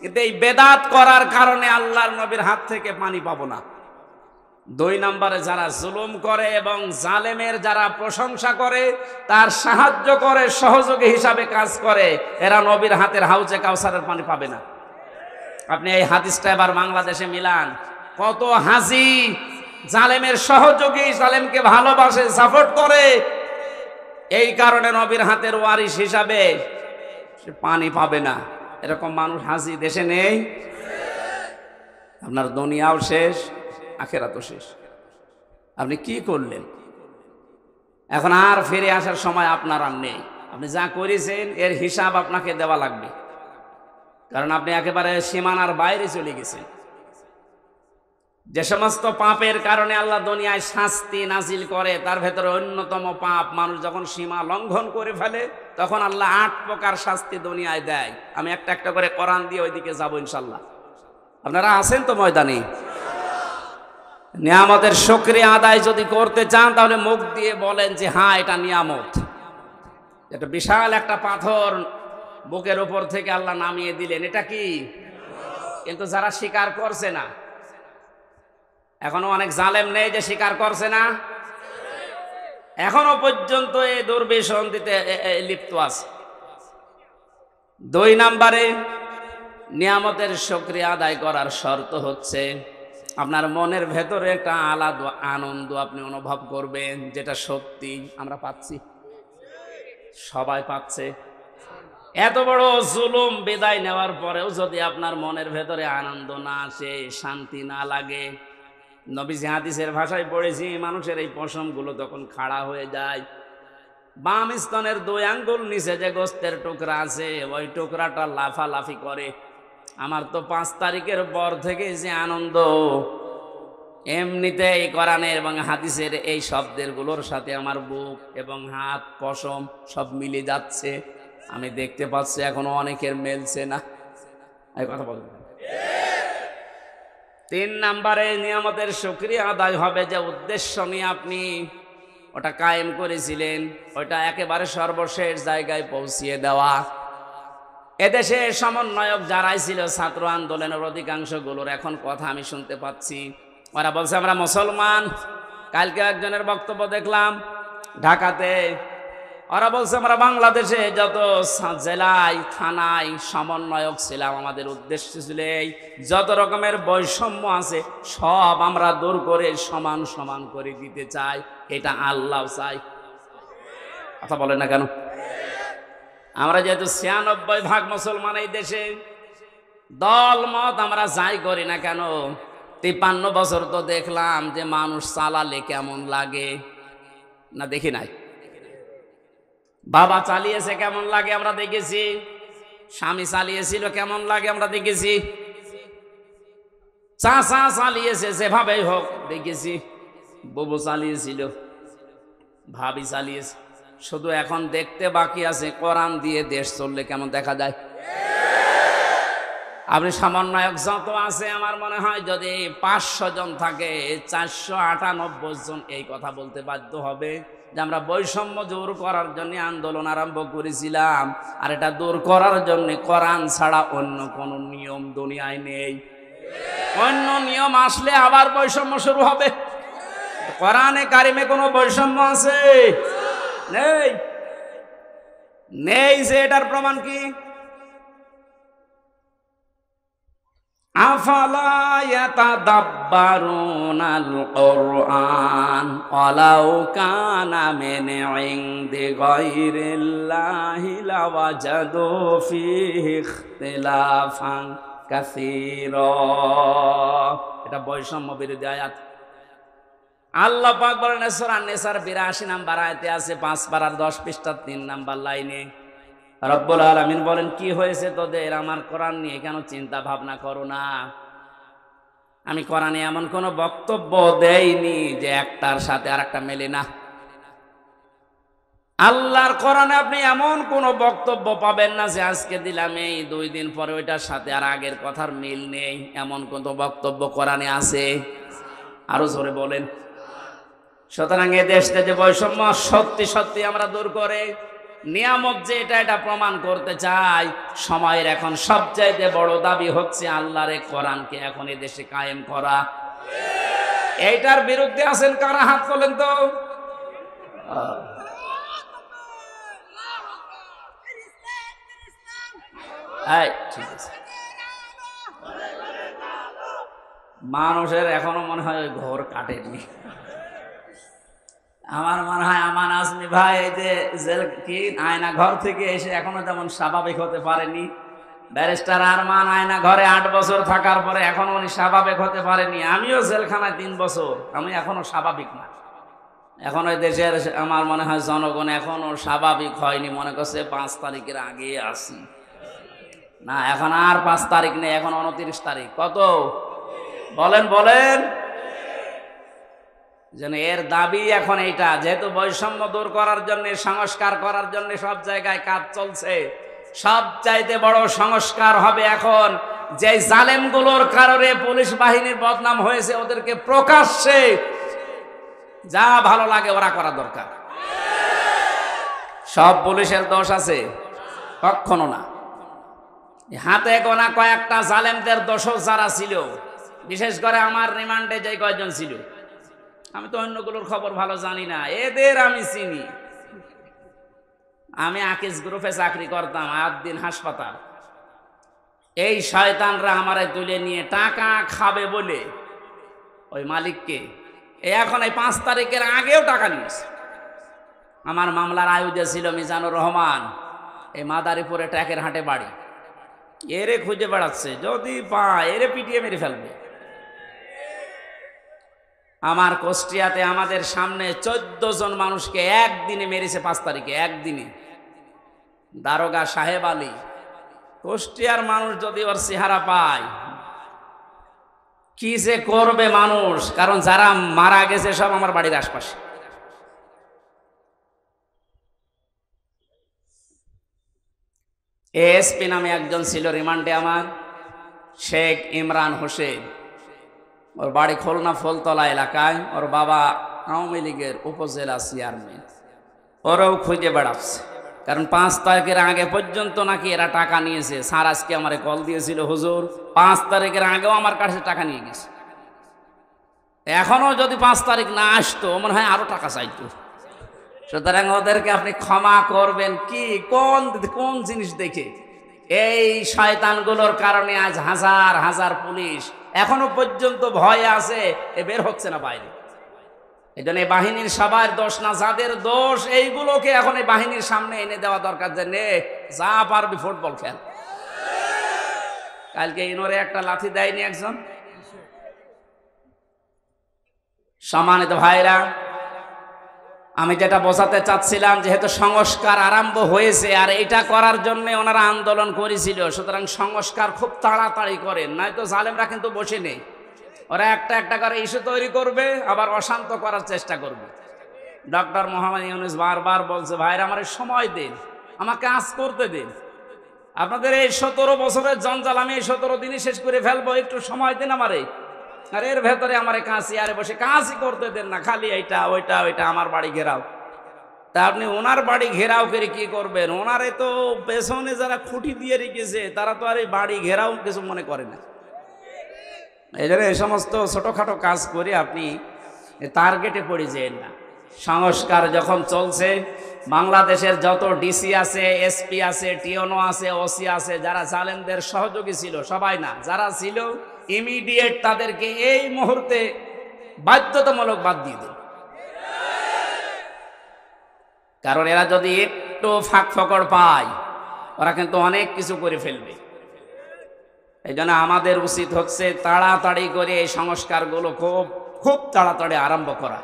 কিন্তু এই বেদাত করার কারণে আল্লাহর নবীর হাত থেকে পানি পাবো না। দুই নম্বরে যারা জুলুম করে এবং জালেমের যারা প্রশংসা করে, তার সাহায্য করে, সহযোগী হিসাবে কাজ করে, এরা নবীর হাতের হাউজে কাউসারের পানি পাবে না। আপনি এই হাদিসটা এবার বাংলাদেশে মিলান। কত হাজি জালেমের সহযোগী, জালেমকে ভালোবাসে, সাপোর্ট করে, এই কারণে নবীর হাতের ওয়ারিশ হিসাবে সে পানি পাবে না। এরকম মানুষ হাজি দেশে নেই। আপনার দুনিয়াও শেষ, আখিরাতও শেষ। আপনি কি করলেন? এখন আর ফিরে আসার সময় আপনার আর নেই। আপনি যা করেছেন এর হিসাব আপনাকে দেওয়া লাগবে, কারণ আপনি একেবারে সীমানার বাইরে চলে গেছেন। যে সমস্ত পাপের কারণে আল্লাহ দুনিয়ায় শাস্তি নাজিল করে, তার ভেতরে অন্যতম পাপ, মানুষ যখন সীমা লঙ্ঘন করে ফেলে তখন আল্লাহ 8 প্রকার শাস্তি দুনিয়ায় দেয়। আমি একটা একটা করে কোরআন দিয়ে ওইদিকে যাবো ইনশাল্লাহ। আপনারা আছেন তো ময়দানে? নিয়ামতের শুকরিয়া আদায় যদি করতে চান তাহলে মুখ দিয়ে বলেন যে হ্যাঁ, এটা নিয়ামত। এটা বিশাল একটা পাথর বুকের উপর থেকে আল্লাহ নামিয়ে দিলেন, এটা কি? কিন্তু যারা স্বীকার করছে না, এখনো অনেক জালেম নেই যে স্বীকার করছে না, এখনো পর্যন্ত এই দুর্বিসন্ধিতে লিপ্ত আছে। 2 নম্বরে নিয়ামতের শুকরিয়া আদায় করার শর্ত হচ্ছে আপনার মনের ভেতরে একটা আলাদা আনন্দ আপনি অনুভব করবেন, যেটা সত্যি আমরা পাচ্ছি, সবাই পাচ্ছে। এত বড় জুলুম বিদায় নেওয়ার পরেও যদি আপনার মনের ভেতরে আনন্দ না আসে, শান্তি না লাগে, নবীজি হাদিসের ভাষায় পড়েছি, মানুষের এই পশমগুলো তখন খাড়া হয়ে যায়। বাম স্তনের 2 আঙ্গুল নিচে যে গোস্তের টুকরা আছে, ওই টুকরাটা লাফালাফি করে। আমার তো 5 তারিখের পর থেকে যে আনন্দ, এমনিতে এই কোরআনের এবং হাদিসের এই শব্দের গুলোর সাথে আমার বুক এবং হাত, পশম সব মিলে যাচ্ছে। আমি দেখতে পাচ্ছি এখনো অনেকের মেলছে না। এই কথা বলবেন। 3 নম্বরে নিয়ামতের শুকরিয়া আদায় হবে যে উদ্দেশ্য নিয়ে আপনি ওটা কায়েম করেছিলেন, ওটা একেবারে সর্বশেষ জায়গায় পৌঁছিয়ে দেওয়া। এদেশে সমন্বয়ক যারাই ছিল ছাত্র আন্দোলনের অধিকাংশগুলোর এখন কথা আমি শুনতে পাচ্ছি, ওরা বলছে আমরা মুসলমান। কালকে একজনের বক্তব্য দেখলাম ঢাকাতে, ওরা বলছে আমরা বাংলাদেশে যত জেলায় থানায় সমন্বয়ক ছিলাম, আমাদের উদ্দেশ্য ছিল এই যত রকমের বৈষম্য আছে সব আমরা দূর করে সমান সমান করে দিতে চাই। এটা আল্লাহ চাই। কথা বলে না কেন? আমরা যেহেতু 96% মুসলমান এই দেশে, দল মত আমরা যাই করি না কেন, 53 বছর তো দেখলাম যে মানুষ চালালে কেমন লাগে না, দেখি নাই? বাবা চালিয়েছে কেমন লাগে আমরা দেখেছি, স্বামী চালিয়েছিল কেমন লাগে আমরা দেখেছি, চাচা চালিয়েছে যেভাবেই হোক দেখেছি, বুবু চালিয়েছিল, ভাবি চালিয়েছে। শুধু এখন দেখতে বাকি আছে কোরআন দিয়ে দেশ চললে কেমন দেখা যায়। আপনি সমন্বয়ক যত আছে, আমার মনে হয় যদি 500 জন থাকে, 498 জন এই কথা বলতে বাধ্য হবে যে আমরা বৈষম্য দূর করার জন্য আন্দোলন আরম্ভ করেছিলাম, আর এটা দূর করার জন্য কোরআন ছাড়া অন্য কোন নিয়ম দুনিয়ায় নেই। অন্য নিয়ম আসলে আবার বৈষম্য শুরু হবে। কোরআনে কারিমে কোনো বৈষম্য আছে? নেই। নেই যে এটার প্রমাণ কি? আফালা ইয়াতাদাব্বারুনাল কুরআন ওয়ালাউ কানা মিন ইনদি গায়রিল্লাহি লাওয়াজাদু ফীহি ইখতিলাফান কাসীরা। এটা বৈষম্য বিরোধী আয়াত। আল্লাহ পাক বলেন সূরা নিসার 82 নম্বর আয়াতে আছে, 5 পারার 10 পৃষ্ঠা 3 নম্বর লাইনে রব্বুল আলামিন বলেন, কি হয়েছে তোদের? আমার কোরআন নিয়ে কেন চিন্তা ভাবনা করো না? আমি কোরআনে এমন কোন বক্তব্য দেইনি যে একটার সাথে আর একটা মেলে না। আল্লাহর কোরআনে আপনি এমন কোন বক্তব্য পাবেন না যে আজকে দিলাম এই 2 দিন পরে ওইটার সাথে আর আগের কথার মিল নেই। এমন কোন বক্তব্য কোরআনে আছে? আরো জোরে বলেন। সুতরাং এ দেশে যে বৈষম্য সত্যি সত্যি আমরা দূর করে নিয়ামত যে এটা প্রমাণ করতে চাই। সময়ের এখন সবচাইতে বড় দাবি হচ্ছে আল্লাহর কোরআনকে এখন এ দেশে কায়েম করা। এইটার বিরুদ্ধে আছেন কারা? হাত তোলেন তো। ঠিক আছে, মানুষের এখনো মনে হয় ওই ঘর কাটেনি। আমার মনে হয় আমান আজমি ভাই এই যে জেল কি আয়না ঘর থেকে এসে এখনো তেমন স্বাভাবিক হতে পারেনি। ব্যারিস্টার আরমান আয়না ঘরে 8 বছর থাকার পরে এখনো উনি স্বাভাবিক হতে পারেনি। আমিও জেলখানায় 3 বছর, আমি এখনো স্বাভাবিক না। এখন ওই দেশের আমার মনে হয় জনগণ এখনো স্বাভাবিক হয়নি, মনে করছে 5 তারিখের আগে আসি না। এখন আর 5 তারিখ নেই, এখন 29 তারিখ। কত বলেন বলেন? যেন এর দাবি এখন এইটা, যেহেতু বৈষম্য দূর করার জন্য, সংস্কার করার জন্য সব জায়গায় কাজ চলছে, সব চাইতে বড় সংস্কার হবে এখন যে জালেমগুলোর কারণে পুলিশ বাহিনীর বদনাম হয়েছে, ওদেরকে প্রকাশ্যে যা ভালো লাগে ওরা করা দরকার। সব পুলিশের দোষ আছে? কখনো না। হাতে গোনা কয়েকটা জালেমদের দোষও যারা ছিল, বিশেষ করে আমার রিমান্ডে যে কয়েকজন ছিল, আমি তো অন্যগুলোর খবর ভালো জানি না, এদের আমি চিনি। আমি আকিস গ্রুপে চাকরি করতাম, আদিন হাসপাতাল। এই শয়তানরা আমারে তুলে নিয়ে টাকা খাবে বলে ওই মালিককে এখন এই 5 তারিখের আগেও টাকা নিয়েছে। আমার মামলার আয়ুধে ছিল মিজানুর রহমান, এই মাদারীপুরে ট্যাকের হাটে বাড়ি। এরে খুঁজে বেড়াচ্ছে, যদি পায় এরে পিটিয়ে মেরে ফেলবে। আমার কুষ্টিয়াতে আমাদের সামনে 14 জন মানুষকে একদিনে মেরেছে, 5 তারিখে একদিনে। দারোগা সাহেব আলী। কুষ্টিয়ার মানুষ যদি ওর চেহারা পায় কি যে করবে মানুষ, কারণ যারা মারা গেছে সব আমার বাড়ির আশপাশে। এএসপি নামে একজন ছিল রিমান্ডে আমার, শেখ ইমরান হোসেন। ওর বাড়ি খুলনা ফুলতলা এলাকায়, ওর বাবা আওয়ামী লীগের উপজেলা চেয়ারম্যান। ওরাও খুঁজে বেড়াচ্ছে, কারণ 5 তারিখের আগে পর্যন্ত নাকি এরা টাকা নিয়েছে। স্যার আজকে আমার কল দিয়েছিল, হুজুর 5 তারিখের আগেও আমার কাছে টাকা নিয়ে গেছে। এখনো যদি 5 তারিখ না আসতো মনে হয় আরো টাকা চাইতো। সুতরাং ওদেরকে আপনি ক্ষমা করবেন কি? কোন কোন জিনিস দেখে? এই শয়তানগুলোর কারণে আজ হাজার হাজার পুলিশ এখনো পর্যন্ত ভয়ে আছে, এ বের হচ্ছে না বাইরে। এই জন্য এই বাহিনীর সবার দোষ না, যাদের দোষ এইগুলোকে এখন এই বাহিনীর সামনে এনে দেওয়া দরকার, যে নে যা পারবি ফুটবল খেল। কালকে ইনোরে একটা লাথি দেয়নি একজন? সম্মানিত ভাইরা, আমি যেটা বোঝাতে চাচ্ছিলাম, যেহেতু সংস্কার আরম্ভ হয়েছে আর এটা করার জন্য ওনারা আন্দোলন করেছিল, সুতরাং সংস্কার খুব তাড়াতাড়ি করেন, নয়তো জালেমরা কিন্তু বসে নেই। ওরা একটা একটা করে ইস্যু তৈরি করবে, আবার অশান্ত করার চেষ্টা করবে। ডক্টর মোহাম্মদ ইউনূস বারবার বলছে, ভাইরা আমার সময় দিন, আমাকে কাজ করতে দিন। আপনাদের এই 17 বছরের জঞ্জাল আমি এই 17 দিনই শেষ করে ফেলবো, একটু সময় দিন আমারে। আর এর ভেতরে আমার কাজ চেয়ারে বসে কাজই করতে দেন না, খালি এইটা ওইটা ওইটা আমার বাড়ি ঘেরাও। তা আপনি ওনার বাড়ি ঘেরাও করে কি করবেন? ওনারে তো পেছনে যারা খুঁটি দিয়ে রেখেছে তারা তো আর এই বাড়ি ঘেরাও কিছু মনে করে না। এই জন্য এই সমস্ত ছোটোখাটো কাজ করে আপনি টার্গেটে পড়ে যেন না। সংস্কার যখন চলছে, বাংলাদেশের যত ডিসি আছে, এসপি আছে, টিওনো আছে, ওসি আছে, যারা জালেমদের সহযোগী ছিল, সবাই না, যারা ছিল ইমিডিয়েট তাদেরকে এই মুহূর্তে বাধ্যতামূলক বাদ দিয়ে দিন। কারণ এরা যদি একটু ফাঁক ফকড় পায় ওরা কিন্তু অনেক কিছু করে ফেলবে। এই জন্য আমাদের উচিত হচ্ছে তাড়াতাড়ি করে এই সংস্কারগুলো খুব তাড়াতাড়ি আরম্ভ করা।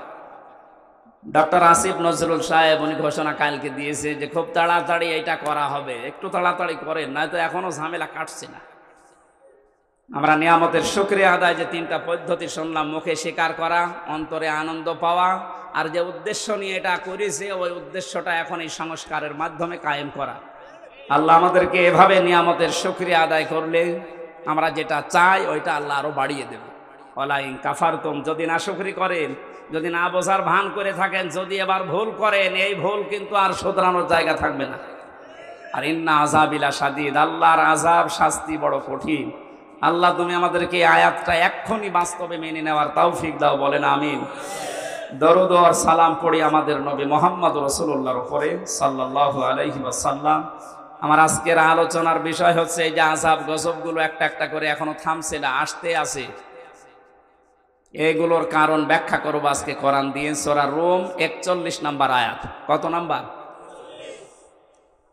ডক্টর আসিফ নজরুল সাহেব উনি ঘোষণা কালকে দিয়েছে যে খুব তাড়াতাড়ি এটা করা হবে, একটু তাড়াতাড়ি করেন, নয়তো এখনো ঝামেলা কাটছে না। আমরা নিয়ামতের শুকরিয়া আদায় যে 3টা পদ্ধতি শুনলাম, মুখে স্বীকার করা, অন্তরে আনন্দ পাওয়া, আর যে উদ্দেশ্য নিয়ে এটা করেছে ওই উদ্দেশ্যটা এখন এই সংস্কারের মাধ্যমে কায়েম করা। আল্লাহ আমাদেরকে এভাবে নিয়ামতের শুকরিয়া আদায় করলে আমরা যেটা চাই ওইটা আল্লাহ আরো বাড়িয়ে দেবে। ওয়ালাইন কাফারতুম, যদি না শুকরি করেন, যদি না বোঝার ভান করে থাকেন, যদি এবার ভুল করেন, এই ভুল কিন্তু আর শোধরানোর জায়গা থাকবে না। আর ইন্না আযাবিলা শাদীদ, আল্লাহর আযাব শাস্তি বড় কঠিন। আল্লাহ তুমি আমাদেরকে এই আয়াতটা এক্ষুনি বাস্তবে মেনে নেওয়ার তৌফিক দাও, বলেন আমিন। দরুদ আর সালাম পড়ি আমাদের নবী মুহাম্মদ রাসূলুল্লাহর উপরে সাল্লাল্লাহু আলাইহি ওয়াসাল্লাম। আমার আজকের আলোচনার বিষয় হচ্ছে এই যে আযাব গজবগুলো একটা একটা করে এখনো থামছে না, আসতে আছে। এগুলোর কারণ ব্যাখ্যা করব আজকে কোরআন দিয়ে। সূরা রুম 41 নম্বর আয়াত। কত নাম্বার?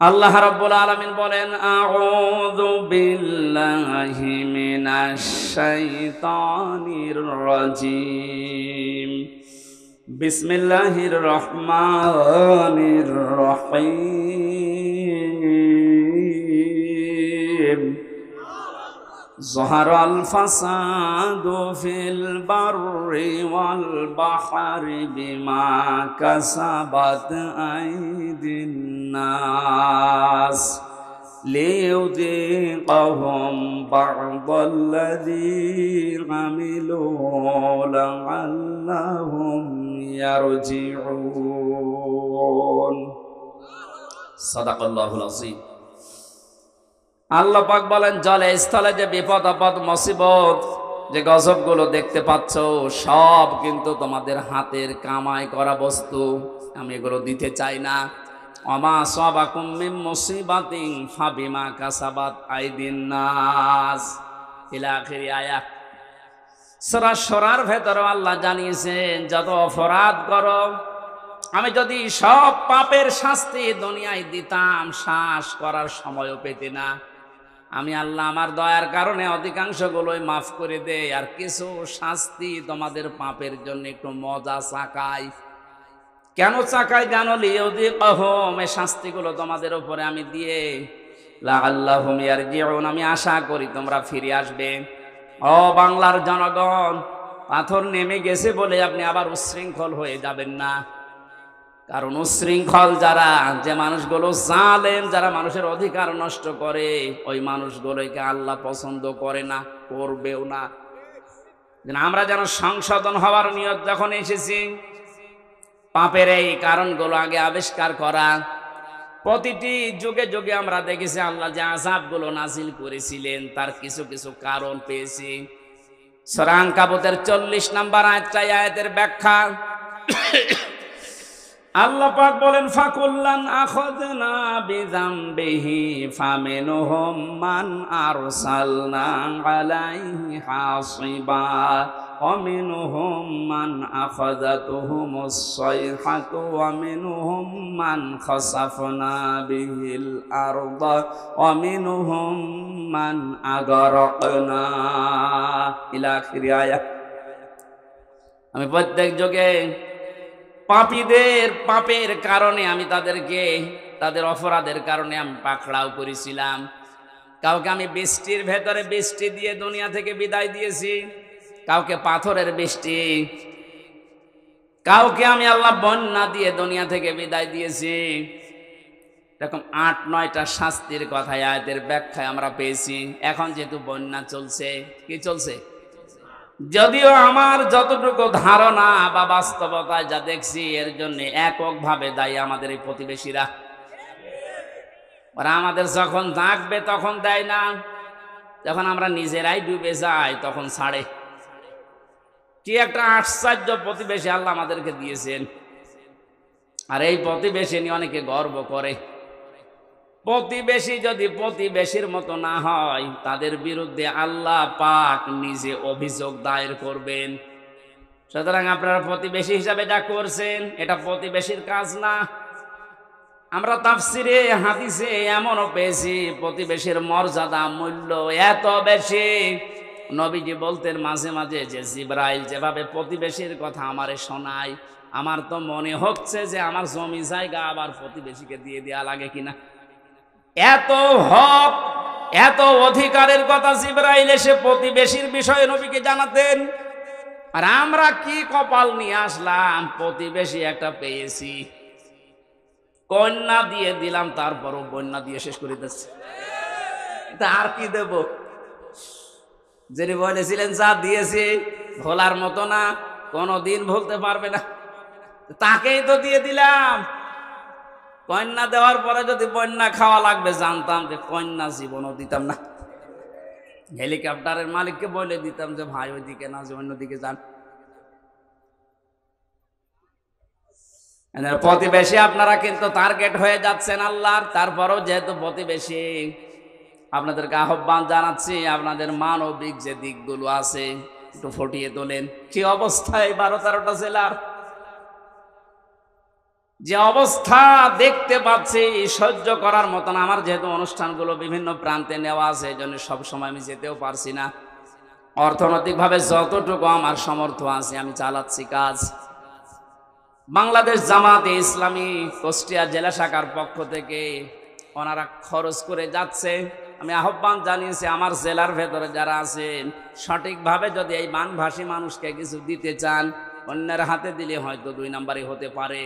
আল্লাহ রাব্বুল আলামিন বলেন, আউযু বিল্লাহি মিনাশ শাইতানির রাজিম, বিসমিল্লাহির রহমানির রহিম। যাহারাল ফাসাদু ফিল বাররি ওয়াল বাহরি বিমা কাসাবাত আইদিন নাস লিয়ুযীকাহুম বা'দাল্লাযী আমিলু লা'আল্লাহুম ইয়ারজিউন। সাদাকাল্লাহুল আযীম। আল্লাহ পাক বলেন, জলে স্থলে যে বিপদ আপদ মুসিবত যে গজবগুলো দেখতে পাচ্ছ সব কিন্তু তোমাদের হাতের কামাই করা বস্তু। আমি এগুলো দিতে চাই না। ওমা সাবাকুম মিন মুসিবাতিন ফাবিমা কাসাবাত আইদিন নাস ইলা আখির আয়াত। সূরা শুরার ভেতরে আল্লাহ জানিয়েছেন, যত অপরাধ করো আমি যদি সব পাপের শাস্তি দুনিয়ায় দিতাম, শ্বাস করার সময়ও পেতে না। আমি আল্লাহ আমার দয়ার কারণে অধিকাংশগুলোই মাফ করে দেই, আর কিছু শাস্তি তোমাদের পাপের জন্য একটু মজা চাকাই। কেন চাকাই জানো? লিয়ুযীকাহুম, এই শাস্তিগুলো তোমাদের উপরে আমি দিয়ে লাআল্লাহুম ইয়ারজিউন, আমি আশা করি তোমরা ফিরে আসবে। ও বাংলার জনগণ, পাথর নেমে গেছে বলে আপনি আবার উচ্ছৃঙ্খল হয়ে যাবেন না। কারণ উচ্ছৃঙ্খল যারা, যে মানুষগুলো জালেম, যারা মানুষের অধিকার নষ্ট করে, ওই মানুষগুলোকে আল্লাহ পছন্দ করে না, করবেও না। আমরা যেন সংশোধন হওয়ার নিয়ত যখন এসেছি, পাপের এই কারণগুলো আগে আবিষ্কার করা। প্রতিটি যুগে যুগে আমরা দেখেছি আল্লাহ যে আযাবগুলো নাজিল করেছিলেন তার কিছু কিছু কারণ পেয়েছি। সূরা আনকাবুতের 40 নম্বর আয়াতের ব্যাখ্যা আল্লাহ পাক বলেন, ফাকুল্লান আখাযনা বিযামবিহি ফামিনহুম মান আরসালনা আলাইহি হাসিবা ওয়া মিনহুম মান আখাযাতুহুমুস সাইহাতু ওয়া মিনহুম মান খাসাফনা বিহিল আরদা ওয়া মিনহুম মান আগরাকনা ইলা আখির আয়াত। আমি প্রত্যেক যুগে পাপীদের পাপের কারণে আমি তাদেরকে, তাদের অপরাধের কারণে আমি পাকড়াও করেছিলাম। কাউকে আমি বৃষ্টির ভেতরে বৃষ্টি দিয়ে দুনিয়া থেকে বিদায় দিয়েছি, কাউকে পাথরের বৃষ্টি, কাউকে আমি আল্লাহ বন্যা দিয়ে দুনিয়া থেকে বিদায় দিয়েছি। এরকম 8-9টা শাস্তির কথা আয়াতের ব্যাখ্যায় আমরা পেয়েছি। এখন যেহেতু বন্যা চলছে, কি চলছে? যদিও আমার যতটুকু ধারণা বা বাস্তবতায় যা দেখছি, এর জন্য এককভাবে দায়ী আমাদের এই প্রতিবেশীরা। ওরা আমাদের যখন ডাকবে তখন দেয় না, যখন আমরা নিজেরাই ডুবে যাই তখন ছাড়ে। কি একটা আশ্চর্য প্রতিবেশী আল্লাহ আমাদেরকে দিয়েছেন। আর এই প্রতিবেশী নিয়ে অনেকে গর্ব করে। প্রতিবেশী যদি প্রতিবেশীর মতো না হয়, তাদের বিরুদ্ধে আল্লাহ পাক নিজে অভিযোগ দায়ের করবেন। সুতরাং আপনারা প্রতিবেশী হিসাবে যা করছেন এটা প্রতিবেশীর কাজ না। আমরা তাফসিরে হাদিসে এমনও পেয়েছি, প্রতিবেশীর মর্যাদা মূল্য এত বেশি, নবীজি বলতেন মাঝে মাঝে যে জিবরাইল যেভাবে প্রতিবেশীর কথা আমারে শোনায়, আমার তো মনে হচ্ছে যে আমার জমি জায়গা আবার প্রতিবেশীকে দিয়ে দেয়া লাগে কিনা। এত হক, এত অধিকারের কথা জিবরাইল এসে প্রতিবেশীর বিষয়ে নবীকে জানাতেন। আর আমরা কি কপাল নিয়ে আসলাম, প্রতিবেশী একটা পেয়েছি, কন্যা দিয়ে দিলাম, তারপরও বন্যা দিয়ে শেষ করে দিচ্ছে। আর কি দেব? যিনি বলেছিলেন যা দিয়েছি ভোলার মতো না, কোনদিন ভুলতে পারবে না, তাকেই তো দিয়ে দিলাম। কন্যা দেওয়ার পরে যদি বন্যা খাওয়া লাগবে, জানতাম যে কন্যা জীবনও দিতাম না। হেলিকপ্টারের মালিককে বলে দিতাম যে ভাই ওইদিকে না, যে অন্যদিকে যান। প্রতিবেশী আপনারা কিন্তু টার্গেট হয়ে যাচ্ছেন আল্লাহর। তারপরও যেহেতু প্রতিবেশী, আপনাদেরকে আহ্বান জানাচ্ছি, আপনাদের মানবিক যে দিকগুলো আছে একটু ফুটিয়ে তোলেন। কি অবস্থায় 12-13টা জেলার যে অবস্থা দেখতে পাচ্ছি, সহ্য করার মতন। আমার যেহেতু অনুষ্ঠানগুলো বিভিন্ন প্রান্তে নেওয়া আছে, এই জন্য সবসময় আমি যেতেও পারছি না। অর্থনৈতিকভাবে যতটুকু আমার সামর্থ্য আছে আমি চালাচ্ছি কাজ। বাংলাদেশ জামাতে ইসলামী কুষ্টিয়া জেলা শাখার পক্ষ থেকে ওনারা খরচ করে যাচ্ছে। আমি আহ্বান জানিয়েছি আমার জেলার ভেতরে যারা আছেন, সঠিকভাবে যদি এই বানভাসী মানুষকে কিছু দিতে চান, অন্যের হাতে দিলে হয়তো 2 নাম্বারই হতে পারে।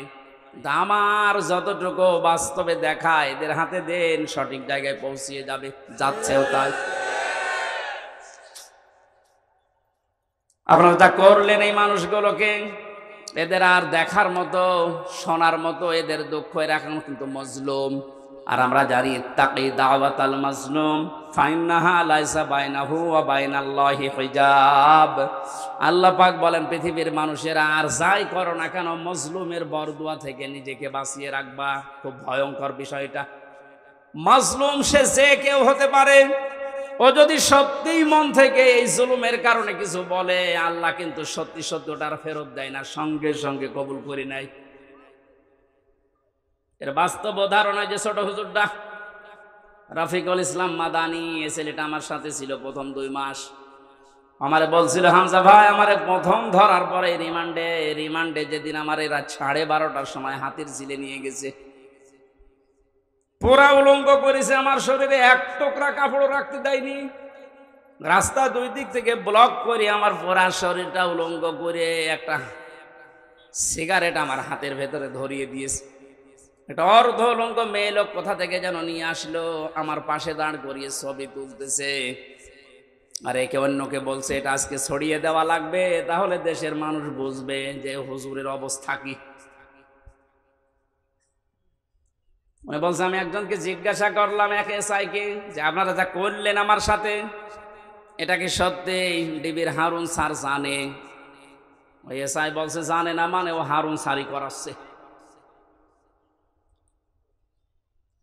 আমার যতটুকু বাস্তবে দেখা, এদের হাতে দেন, সঠিক জায়গায় পৌঁছিয়ে যাবে, যাচ্ছেও তাই। আপনারা তা করলেন এই মানুষগুলোকে, এদের আর দেখার মতো শোনার মতো, এদের দুঃখ এখন কিন্তু মজলুম। আর আমরা জানি তাকি দাওয়াতাল মাজলুম ফাইন্নাহা লাইসা বাইনাহু ওয়া বাইনাল্লাহি হিজাব। আল্লাহ পাক বলেন পৃথিবীর মানুষেরা আর যাই করো না কেন, মজলুমের বরদুয়া থেকে নিজেকে বাঁচিয়ে রাখবা। খুব ভয়ঙ্কর বিষয়টা। মাজলুম সে যে কেউ হতে পারে। ও যদি সত্যিই মন থেকে এই জুলুমের কারণে কিছু বলে, আল্লাহ কিন্তু সত্যি সত্যি ওটার ফেরত দেয় না, সঙ্গে সঙ্গে কবুল করে নেয়। এর বাস্তব উদাহরণ যে ছোট হুজুরটা রফিকুল ইসলাম মাদানি, এ ছেলেটা আমার সাথে ছিল প্রথম 2 মাস। আমারে বলছিল, হামজা ভাই আমারে প্রথম ধরার পরে রিমান্ডে যেদিন আমার এরা 12:30টার সময় হাতির ঝিলে নিয়ে গেছে, পুরা উলঙ্গ করেছে। আমার শরীরে 1 টুকরা কাপড় রাখতে দেয়নি। রাস্তা 2 দিক থেকে ব্লক করে আমার পুরা শরীরটা উলঙ্গ করে একটা সিগারেট আমার হাতের ভেতরে ধরিয়ে দিয়েছে। একটা অর্ধ উলঙ্গ মেয়ে লোক কোথা থেকে যেন নিয়ে আসলো, আমার পাশে দাঁড় করিয়ে ছবি তুলতেছে। আর একে অন্যকে বলছে এটা আজকে ছড়িয়ে দেওয়া লাগবে, তাহলে দেশের মানুষ বুঝবে যে হুজুরের অবস্থা কি। উনি বলছে, আমি একজনকে জিজ্ঞাসা করলাম এক এসআইকে, যে আপনারা যা করলেন আমার সাথে, এটা কি সত্যি ডিবির হারুন স্যার জানে? ওই এসআই বলছে জানে না মানে, ও হারুন স্যারই করাচ্ছে।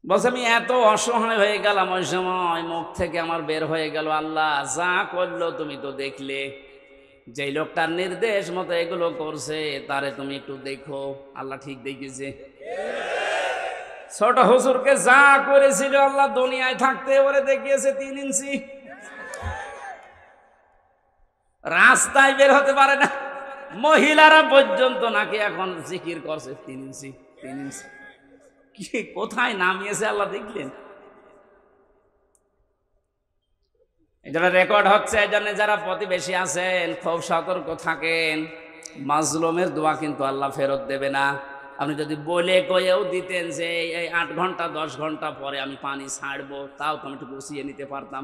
বলছে আমি এত অসহায় হয়ে গেলাম ওই সময়, মুখ থেকে আমার বের হয়ে গেল, আল্লাহ যা করলো তুমি তো দেখলে, যে লোকটার নির্দেশ মতো এগুলো করছে তারে তুমি একটু দেখো। আল্লাহ ঠিক দেখেছে। ছোট হুজুরকে যা করেছিল আল্লাহ দুনিয়ায় থাকতে ওরে দেখিয়েছে 3 ইঞ্চি। রাস্তায় বের হতে পারে না, মহিলারা পর্যন্ত নাকি এখন জিকির করছে 3 ইঞ্চি 3 ইঞ্চি। কি কোথায় নামিয়েছে আল্লাহ দেখলেন। এই জন্য রেকর্ড হচ্ছে, এই জন্য যারা প্রতিবেশী আছেন খুব সতর্ক থাকেন। মাজলুমের দোয়া কিন্তু আল্লাহ ফেরত দেবে না। আপনি যদি বলে কয়েও দিতেন যে এই 8 ঘন্টা 10 ঘন্টা পরে আমি পানি ছাড়বো, তাও তো আমি একটু গুছিয়ে নিতে পারতাম।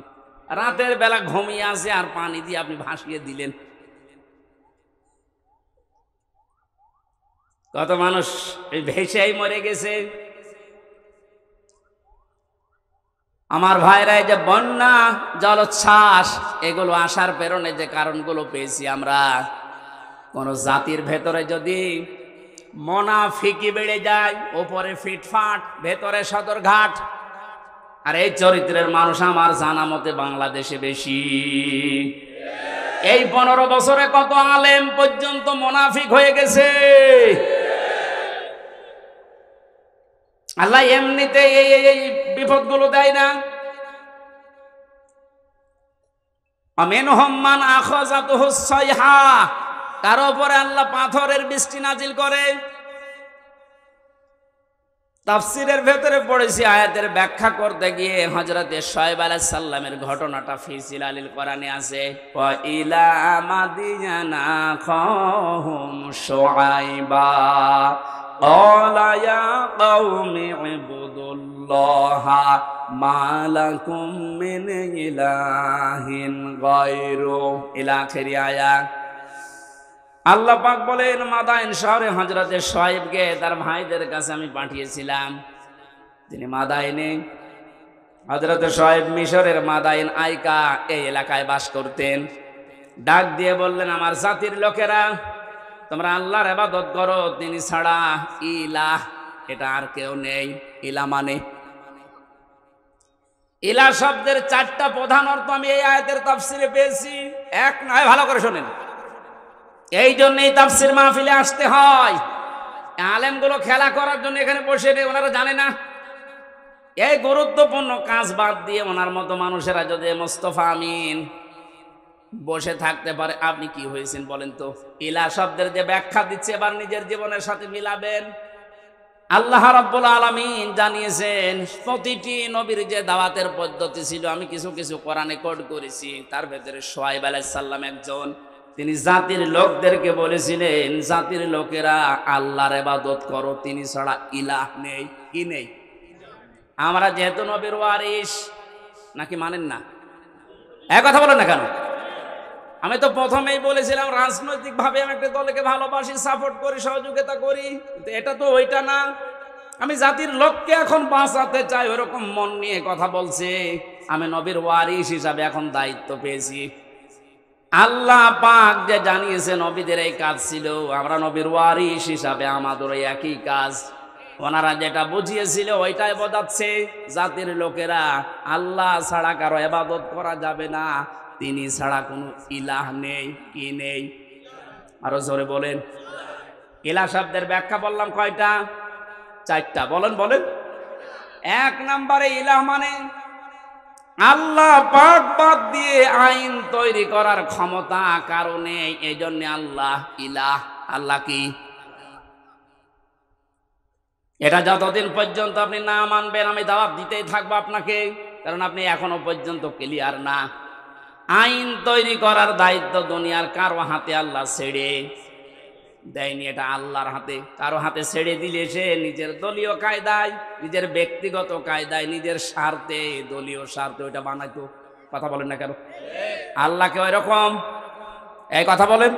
রাতের বেলা ঘুমিয়ে আসে আর পানি দিয়ে আপনি ভাসিয়ে দিলেন। কত মানুষ এই ভেসেই মরে গেছে। আমার ভাইরা, এই যে বন্যা জলোচ্ছ্বাস এগুলো আসার পেছনে যে কারণগুলো পেয়েছি আমরা, কোন জাতির ভেতরে যদি মুনাফিকি বেড়ে যায়, উপরে ফিটফাট ভেতরে সদরঘাট, আর এই চরিত্রের মানুষ আমার জানা মতে বাংলাদেশে বেশি। এই 15 বছরে কত আলেম পর্যন্ত মুনাফিক হয়ে গেছে। আল্লাহ এমনিতে এই বিপদগুলো দেয় না। আমিনহুম মান আখাযাতুহু সাইহা, কারো উপরে আল্লাহ পাথরের বৃষ্টি নাজিল করে। তাফসীরের ভেতরে পড়েছি, আয়াতের ব্যাখ্যা করতে গিয়ে হযরত শুআয়ব আলাইহিস সালামের ঘটনাটা ফি জিলালিল কোরআনে আছে। ওয়া ইলা মাদিয়ানা খাহুম শুআয়বা ক্বালা ইয়া কওমি ইবুদুল্লাহা মা লাকুম মিন ইলাহিন গায়রু, ইলা আখির আয়াত। আল্লাহ পাক বলেন, মাদায়েন শহরে হযরত শুআয়বকে তার ভাইদের কাছে আমি পাঠিয়েছিলাম। তিনি মাদায়েনে হযরত শোয়েব মিশরের মাদাইন আইকা এই এলাকায় বাস করতেন। ডাক দিয়ে বললেন, আমার জাতির লোকেরা, তোমরা আল্লাহর ইবাদত করো, তিনি ছাড়া ইলাহ, এটা আর কেউ নেই। ইলা মানে, ইলা শব্দের 4টা প্রধান অর্থ আমি এই আয়াতের তাফসিরে পেয়েছি। এক নয়, ভালো করে শোনেন। এই জন্যই তাফসির মাহফিলে আসতে হয়। আলেমগুলো খেলা করার জন্য এখানে বসে নেই, ওনারা জানে না। এই গুরুত্বপূর্ণ কাজ বাদ দিয়ে ওনার মতো মানুষেরা যদি মোস্তফা আমিন বসে থাকতে পারে, আপনি কি হয়েছেন বলেন তো? ইলা শব্দের যে ব্যাখ্যা দিচ্ছে এবার নিজের জীবনের সাথে মিলাবেন। আল্লাহ রাব্বুল আলামিন জানিয়েছেন প্রতিটি নবীর যে দাওয়াতের পদ্ধতি ছিল, আমি কিছু কিছু কোরআনে কোড করেছি। তার ভেতরে শোয়াইব আলাইহিস সালাম একজন। তিনি জাতির লোকদেরকে বলেছিলেন, জাতির লোকেরা আল্লাহর ইবাদত করো, তিনি ছাড়া ইলাহ নেই। কি নেই? আমরা যেহেতু নবীর ওয়ারিস, নাকি মানেন না? এক কথা বলেন না কেন? আমি তো প্রথমেই বলেছিলাম রাজনৈতিকভাবে আমি একটা দলকে ভালোবাসি, সাপোর্ট করি, সহযোগিতা করি, কিন্তু এটা তো ওইটা না। আমি জাতির লোককে এখন বাঁচাতে চাই, ওরকম মন নিয়ে কথা বলছে। আমি নবীর ওয়ারিস হিসাবে এখন দায়িত্ব পেয়েছি। আল্লাহ পাক যে জানিয়েছে নবীদের এই কাজ ছিল, আমরা নবীর ওয়ারিস হিসাবে আমাদের একই কাজ। ওনারা যেটা বুঝিয়েছিল ওইটাই বোঝাচ্ছে, জাতির লোকেরা আল্লাহ ছাড়া কারো ইবাদত করা যাবে না, তিনি ছাড়া কোনো ইলাহ নেই। কি নেই? আরো জোরে বলেন। ইলাহ শব্দের ব্যাখ্যা বললাম কয়টা? 4টা। বলেন বলেন। 1 নম্বরে ইলাহ মানে আল্লাহ পাক বাদ দিয়ে আইন তৈরি করার ক্ষমতা কারণে, এই জন্য আল্লাহ ইলাহ। আল্লাহ কি? এটা যতদিন পর্যন্ত আপনি না মানবেন আমি দাওয়াত দিতেই থাকবো আপনাকে, কারণ আপনি এখনো পর্যন্ত ক্লিয়ার না। আইন তৈরি করার দায়িত্ব দুনিয়ার কারো হাতে আল্লাহ ছেড়ে দেয়নি, এটা আল্লাহর হাতে। কারো হাতে ছেড়ে দিলে সে নিজের দলীয় কায়দায়, নিজের ব্যক্তিগত কায়দায়, নিজের স্বার্থে, দলীয় স্বার্থে ওইটা বানাইতো। কথা বলেন না কেন? আল্লাহকে ওই রকম, এই কথা বলেন।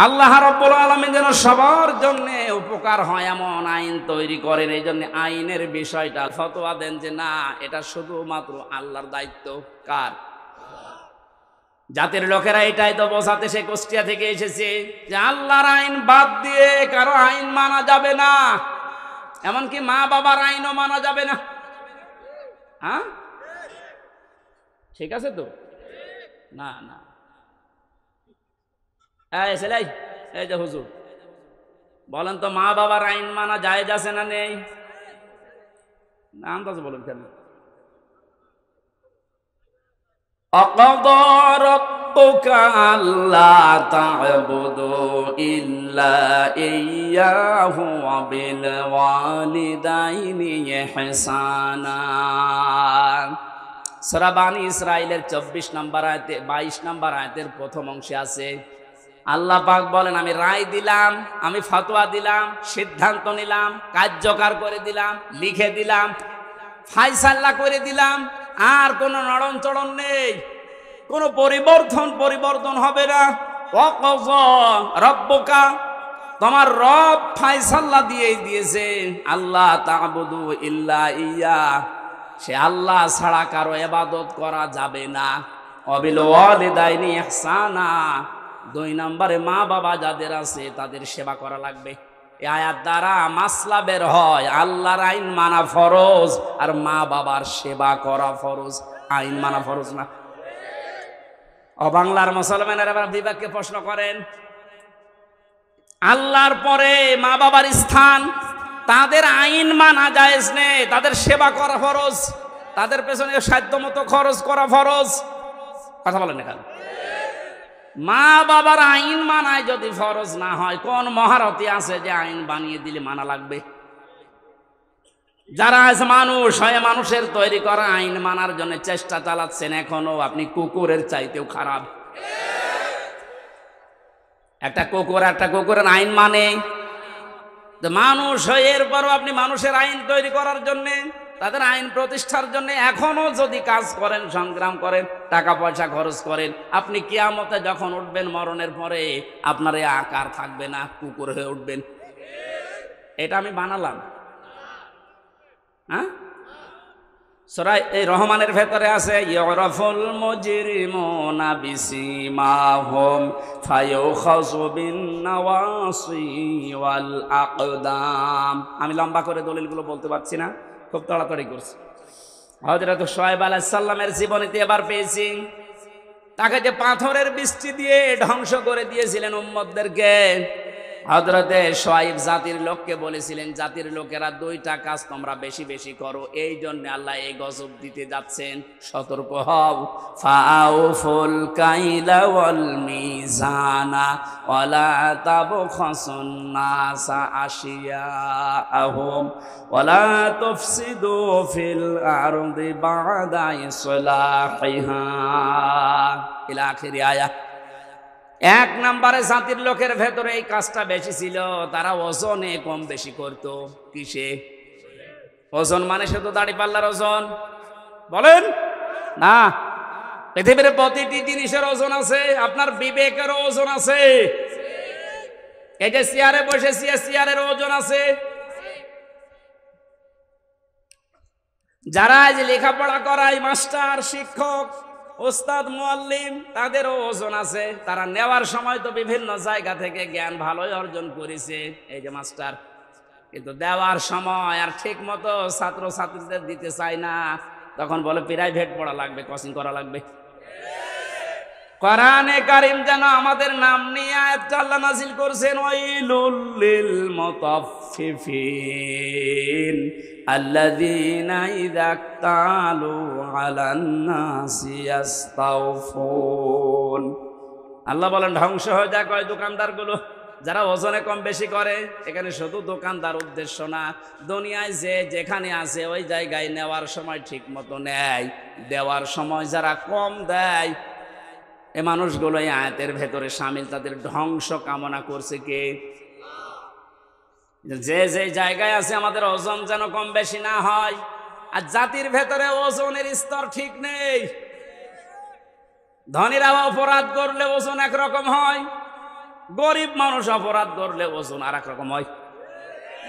আল্লাহ রাব্বুল আলামিন যেন সবার জন্য উপকার হয় এমন আইন তৈরি করেন। এই জন্য আইনের বিষয়টা ফতোয়া দেন যে না, এটা শুধুমাত্র আল্লাহর দায়িত্ব। কার? জাতির লোকেরা এটাই তো বোঝাতে সে কুষ্টিয়া থেকে এসেছে যে আল্লাহর আইন বাদ দিয়ে কারো আইন মানা যাবে না, এমনকি মা বাবার আইনও মানা যাবে না। হ্যাঁ, ঠিক আছে তো? না না, এই যে হুজুর বলেন তো, মা বাবার আইন মানা জায়েজ আছে না নেই? নাম তো বলেন কেন? وَقَضَى رَبُّكَ أَلَّا تَعْبُدُوا إِلَّا إِيَّاهُ وَبِالْوَالِدَيْنِ إِحْسَانًا। সূরা বানী ইসরাঈলের 24 নম্বর আয়াতে 22 নম্বর আয়াতের প্রথম অংশে আছে, আল্লাহ পাক বলেন, আমি রায় দিলাম, আমি ফতোয়া দিলাম, সিদ্ধান্ত নিলাম, কার্যকর করে দিলাম, লিখে দিলাম, ফায়সালা করে দিলাম, আর কোনো নড়নচড়ন নেই, কোনো পরিবর্তন হবে না। ওয়াকাযা রাব্বুকা, তোমার রব ফায়সালা দিয়ে দিয়েছে, আল্লাহ তা'বুদু ইল্লা ইয়া, সে আল্লাহ ছাড়া কারো ইবাদত করা যাবে না। ওয়াবিল ওয়ালিদাইনি ইহসানা, 2 নম্বরে মা বাবা যাদের আছে তাদের সেবা করা লাগবে। এই আয়াত দ্বারা মাসলা বের হয়, আল্লাহর আইন মানা ফরজ আর মা বাবার সেবা করা ফরজ। আইন মানা ফরজ না। বাংলার মুসলমানেরা আবার বিভাগকে প্রশ্ন করেন, আল্লাহর পরে মা বাবার স্থান, তাদের আইন মানা জায়েজ নেই, তাদের সেবা করা ফরজ, তাদের পেছনে সাধ্যমতো খরচ করা ফরজ। কথা বলেন এখানে। মা বাবার আইন মানায় যদি ফরজ না হয়, কোন মহারথী আছে যে আইন বানিয়ে দিলে মানা লাগবে? যারা আজ মানুষ হয়ে মানুষের তৈরি করা আইন মানার জন্য চেষ্টা চালাচ্ছেন, এখনো আপনি কুকুরের চাইতেও খারাপ। একটা কুকুরের আইন মানে মানুষ হয়ে, এরপরও আপনি মানুষের আইন তৈরি করার জন্যে, তাদের আইন প্রতিষ্ঠার জন্য এখনো যদি কাজ করেন, সংগ্রাম করেন, টাকা পয়সা খরচ করেন, আপনি কিয়ামতে যখন উঠবেন মরণের পরে আপনার এই আকার থাকবে না, কুকুর হয়ে উঠবেন। এটা আমি বানালাম? হ্যাঁ, সূরা এই রহমানের ভেতরে আছে ইউরাফুল মুজরিমুনা বিসিমাহুম ফায়ুখাযু বিন নাওয়াসি ওয়াল আকদাম। আমি লম্বা করে দলিলগুলো বলতে পারছি না, খুব তাড়াতাড়ি করছি। হযরত শুআয়ব আলাইহিস সালামের জীবনীতে এবার পেয়েছি, তাকে যে পাথরের বৃষ্টি দিয়ে ধ্বংস করে দিয়েছিলেন উম্মতদেরকে। হযরতে শুআয়ব জাতির লোককে বলেছিলেন, জাতির লোকেরা দুইটা কাজ তোমরা বেশি বেশি করো, এই জন্য আল্লাহ এই গজব দিতে যাচ্ছেন, সতর্ক হও। ফাআউফুল কাইলা ওয়াল মিজানা ওয়ালা তাবখাসুন নাসা আশিয়াআহুম ওয়ালা তুফসিদু ফিল আরদি বা'দা ইসলাহিহা ইলা আখিরি আয়াত। এক নম্বরে জাতির লোকের ভেতরে এই কাজটা বেশি ছিল, তারা ওজনে কম বেশি করত। কিসে? ওজন মানে শুধু দাড়ি পাল্লার ওজন বলেন না, পৃথিবীর প্রতিটি জিনিসের ওজন আছে, আপনার বিবেকের ওজন আছে। এই যে চেয়ারে বসেছি, চেয়ারের ওজন আছে। যারা আজ লেখাপড়া করায়, মাস্টার, শিক্ষক, ওস্তাদ, মুআল্লিম, তাদেরও ওজন আছে। তারা নেওয়ার সময় তো বিভিন্ন জায়গা থেকে জ্ঞান ভালোই অর্জন করেছে, এই যে মাস্টার, কিন্তু দেওয়ার সময় আর ঠিক মতো ছাত্র ছাত্রীদের দিতে চায় না। তখন বলে প্রাইভেট পড়া লাগবে, কোচিং করা লাগবে। কোরআনে কারীম যেন আমাদের নাম নিয়ে আয়াত আল্লাহ নাযিল করেছেন, ওয়াইলুল লিল মুতাফফিফিন আল্লাযীনা ইযা ইক্তালু আলান নাসি ইস্তাওফুন। আল্লাহ বলেন ধ্বংস হয়ে যাক ওই দোকানদারগুলো যারা ওজনে কম বেশি করে। এখানে শুধু দোকানদার উদ্দেশ্য না, দুনিয়ায় যে যেখানে আছে ওই জায়গায় নেওয়ার সময় ঠিক মতো নেয়, দেওয়ার সময় যারা কম দেয়, এ মানুষগুলো এই আয়াতের ভেতরে শামিল। তাদের ধ্বংস কামনা করছে কে? যে যে জায়গায় আছে আমাদের ওজন যেন কম বেশি না হয়। আর জাতির ভেতরে ওজনের স্তর ঠিক নেই। ধনীরা অপরাধ করলে ওজন একরকম হয়, গরিব মানুষ অপরাধ করলে ওজন আর এক রকম হয়।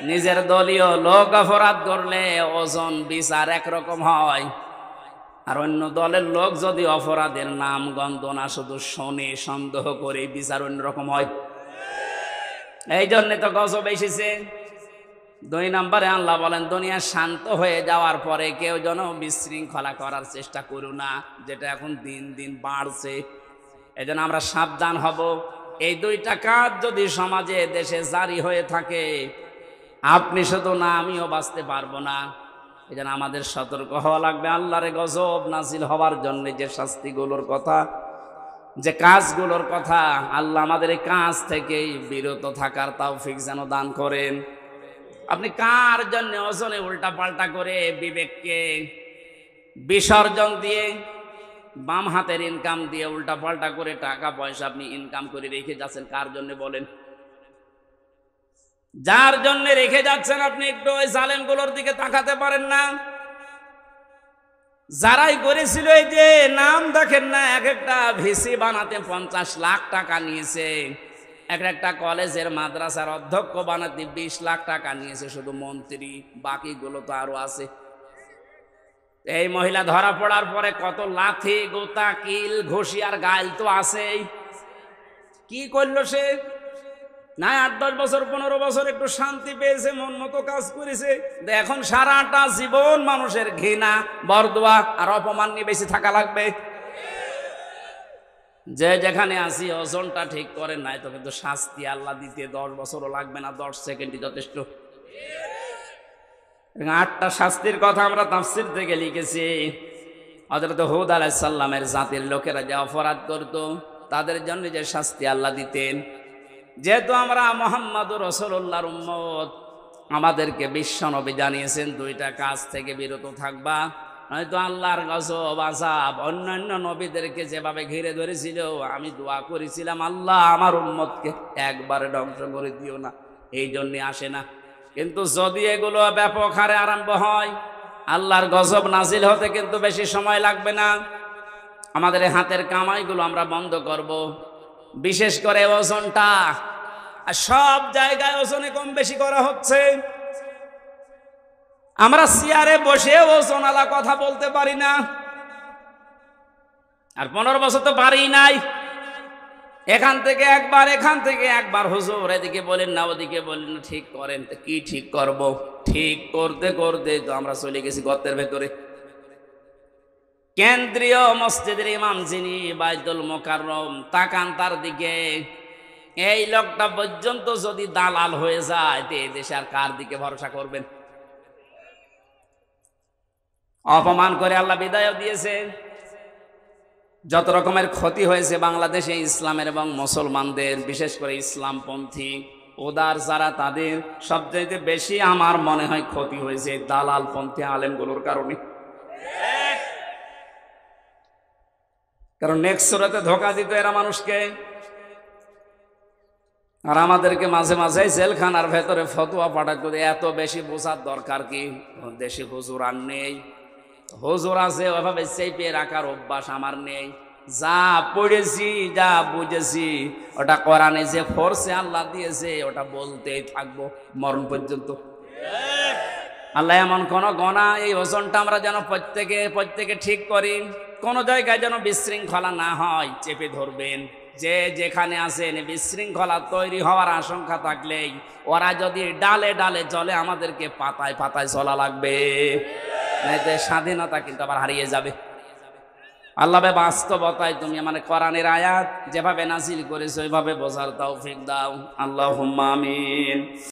নিজের দলীয় লোক অপরাধ করলে ওজন বিচার একরকম হয়, আর অন্য দলের লোক যদি অপরাধের নাম গন্ধ না শুধু শোনে, সন্দেহ করে, বিচার অন্যরকম হয়। এই জন্য তো গজব এসেছে। 2 নম্বরে আল্লাহ বলেন দুনিয়া শান্ত হয়ে যাওয়ার পরে কেউ যেন বিশৃঙ্খলা করার চেষ্টা করো না, যেটা এখন দিন দিন বাড়ছে। এই জন্য আমরা সাবধান হব। এই 2টা কাজ যদি সমাজে, দেশে জারি হয়ে থাকে, আপনি শুধু না, আমিও বাঁচতে পারবো না। এই জন্য আমাদের সতর্ক হওয়া লাগবে। আল্লাহর গজব নাজিল হওয়ার জন্য যে শাস্তিগুলোর কথা, যে কাজগুলোর কথা, আল্লাহ আমাদের এই কাজ থেকেই বিরত থাকার তৌফিক যেন দান করেন। আপনি কার জন্য ওজনে উল্টা পাল্টা করে বিবেককে বিসর্জন দিয়ে, বাম হাতের ইনকাম দিয়ে উল্টা পাল্টা করে টাকা পয়সা আপনি ইনকাম করে রেখে যাচ্ছেন? কার জন্য বলেন? যার জন্য রেখে যাচ্ছেন আপনি একটু ওই জালেমগুলোর দিকে তাকাতে পারেন না? যারাই করেছিল, এই যে নাম দেখেন না, এক একটা ভিসি বানাতে 50 লাখ টাকা নিয়েছে, একটা কলেজের মাদ্রাসার অধ্যক্ষ বানাতে 20 লাখ টাকা নিয়েছে শুধু মন্ত্রী, বাকিগুলো তো আরো আছে। এই মহিলা ধরা পড়ার পরে কত লাথি, গোতা, কিল, ঘুষি আর গাইল তো আছেই। কি করলো সে? না 8-10 বছর 15 বছর একটু শান্তি পেয়েছে, মন মতো কাজ করেছে। এখন সারাটা জীবন মানুষের ঘৃণা, বরদোয়া আর অপমান নিয়ে বেশি থাকা লাগবে। যে যেখানে আসি ওজনটা ঠিক করে নাই তো কিন্তু শাস্তি আল্লাহ দিতে 10 বছরও লাগবে না, 10 সেকেন্ডই যথেষ্ট। 8টা শাস্তির কথা আমরা তাফসীর থেকে লিখেছি। হযরত হুদ আলাইহিস সালামের জাতির লোকেরা যে অপরাধ করত, তাদের জন্য যে শাস্তি আল্লাহ দিতেন। যেহেতু আমরা মুহাম্মদুর রাসূলুল্লাহর উম্মত, আমাদেরকে বিশ্বনবী জানিয়েছেন 2টা কাজ থেকে বিরত থাকবা, নয়তো আল্লাহর গজব আযাব অন্যান্য নবীদেরকে যেভাবে ঘিরে ধরেছিল। আমি দোয়া করেছিলাম, আল্লাহ আমার উম্মতকে একবারে ধ্বংস করে দিও না, এই জন্য আসে না। কিন্তু যদি এগুলো ব্যাপক হারে আরম্ভ হয়, আল্লাহর গজব নাজিল হতে কিন্তু বেশি সময় লাগবে না। আমাদের হাতের কামাইগুলো আমরা বন্ধ করব, বিশেষ করে ওজনটা। আর সব জায়গায় ওজনে কম বেশি করা হচ্ছে। আমরা চেয়ারে বসেও সোনালা কথা বলতে পারি না, আর 15 বছর তো পারি নাই। এখান থেকে একবার হুজুর এদিকে বলেন না ওদিকে বলেন না, ঠিক করেন। তো কি ঠিক করব? ঠিক করতে করতে তো আমরা চলে গেছি গর্তের ভেতরে। কেন্দ্রীয় মসজিদের ইমাম যিনি বাইতুল মোকাররম, তাকান তার দিকে। এই লোকটা পর্যন্ত যদি দালাল হয়ে যায় তো এই দেশে আর কার দিকে ভরসা করবেন? অপমান করে আল্লাহ বিদায় দিয়েছে। যত রকমের ক্ষতি হয়েছে বাংলাদেশে ইসলামের এবং মুসলমানদের, বিশেষ করে ইসলামপন্থী উদার যারা, তাদের সবচেয়ে বেশি আমার মনে হয় ক্ষতি হয়েছে দালালপন্থী আলেমগুলোর কারণে। কারণ নেক্সট সুরাতে ধোঁকা দিত এরা মানুষকে, আর আমাদেরকে মাঝে মাঝে জেলখানার ভেতরে ফতোয়া পাঠাতো। এত বেশি বোঝার দরকার কি? দেশে হুজুর আর নেই, হুজুর আছে ওইভাবে চেপে রাখার অভ্যাস আমার নেই। যা পড়েছি যা বুঝেছি ওটা কোরআনে যে ফোর্সে আল্লাহ দিয়েছে ওটা বলতেই থাকবো মরণ পর্যন্ত। আল্লাহ এমন কোন গনা, এই ওজনটা আমরা যেন প্রত্যেকে ঠিক করি, কোন জায়গায় যেন বিশৃঙ্খলা না হয়, চেপে ধরবেন। যে যেখানে আছেন বিশৃঙ্খলা তৈরি হওয়ার আশঙ্কা থাকলেই ওরা যদি ডালে ডালে চলে, আমাদেরকে পাতায় পাতায় চলা লাগবে, নাইতে স্বাধীনতা কিন্তু আবার হারিয়ে যাবে। আল্লাহ বাস্তবতায় তুমি মানে কোরআনের আয়াত যেভাবে নাজিল করেছো ওইভাবে বোঝার তৌফিক দাও। আল্লাহুম্মা আমিন।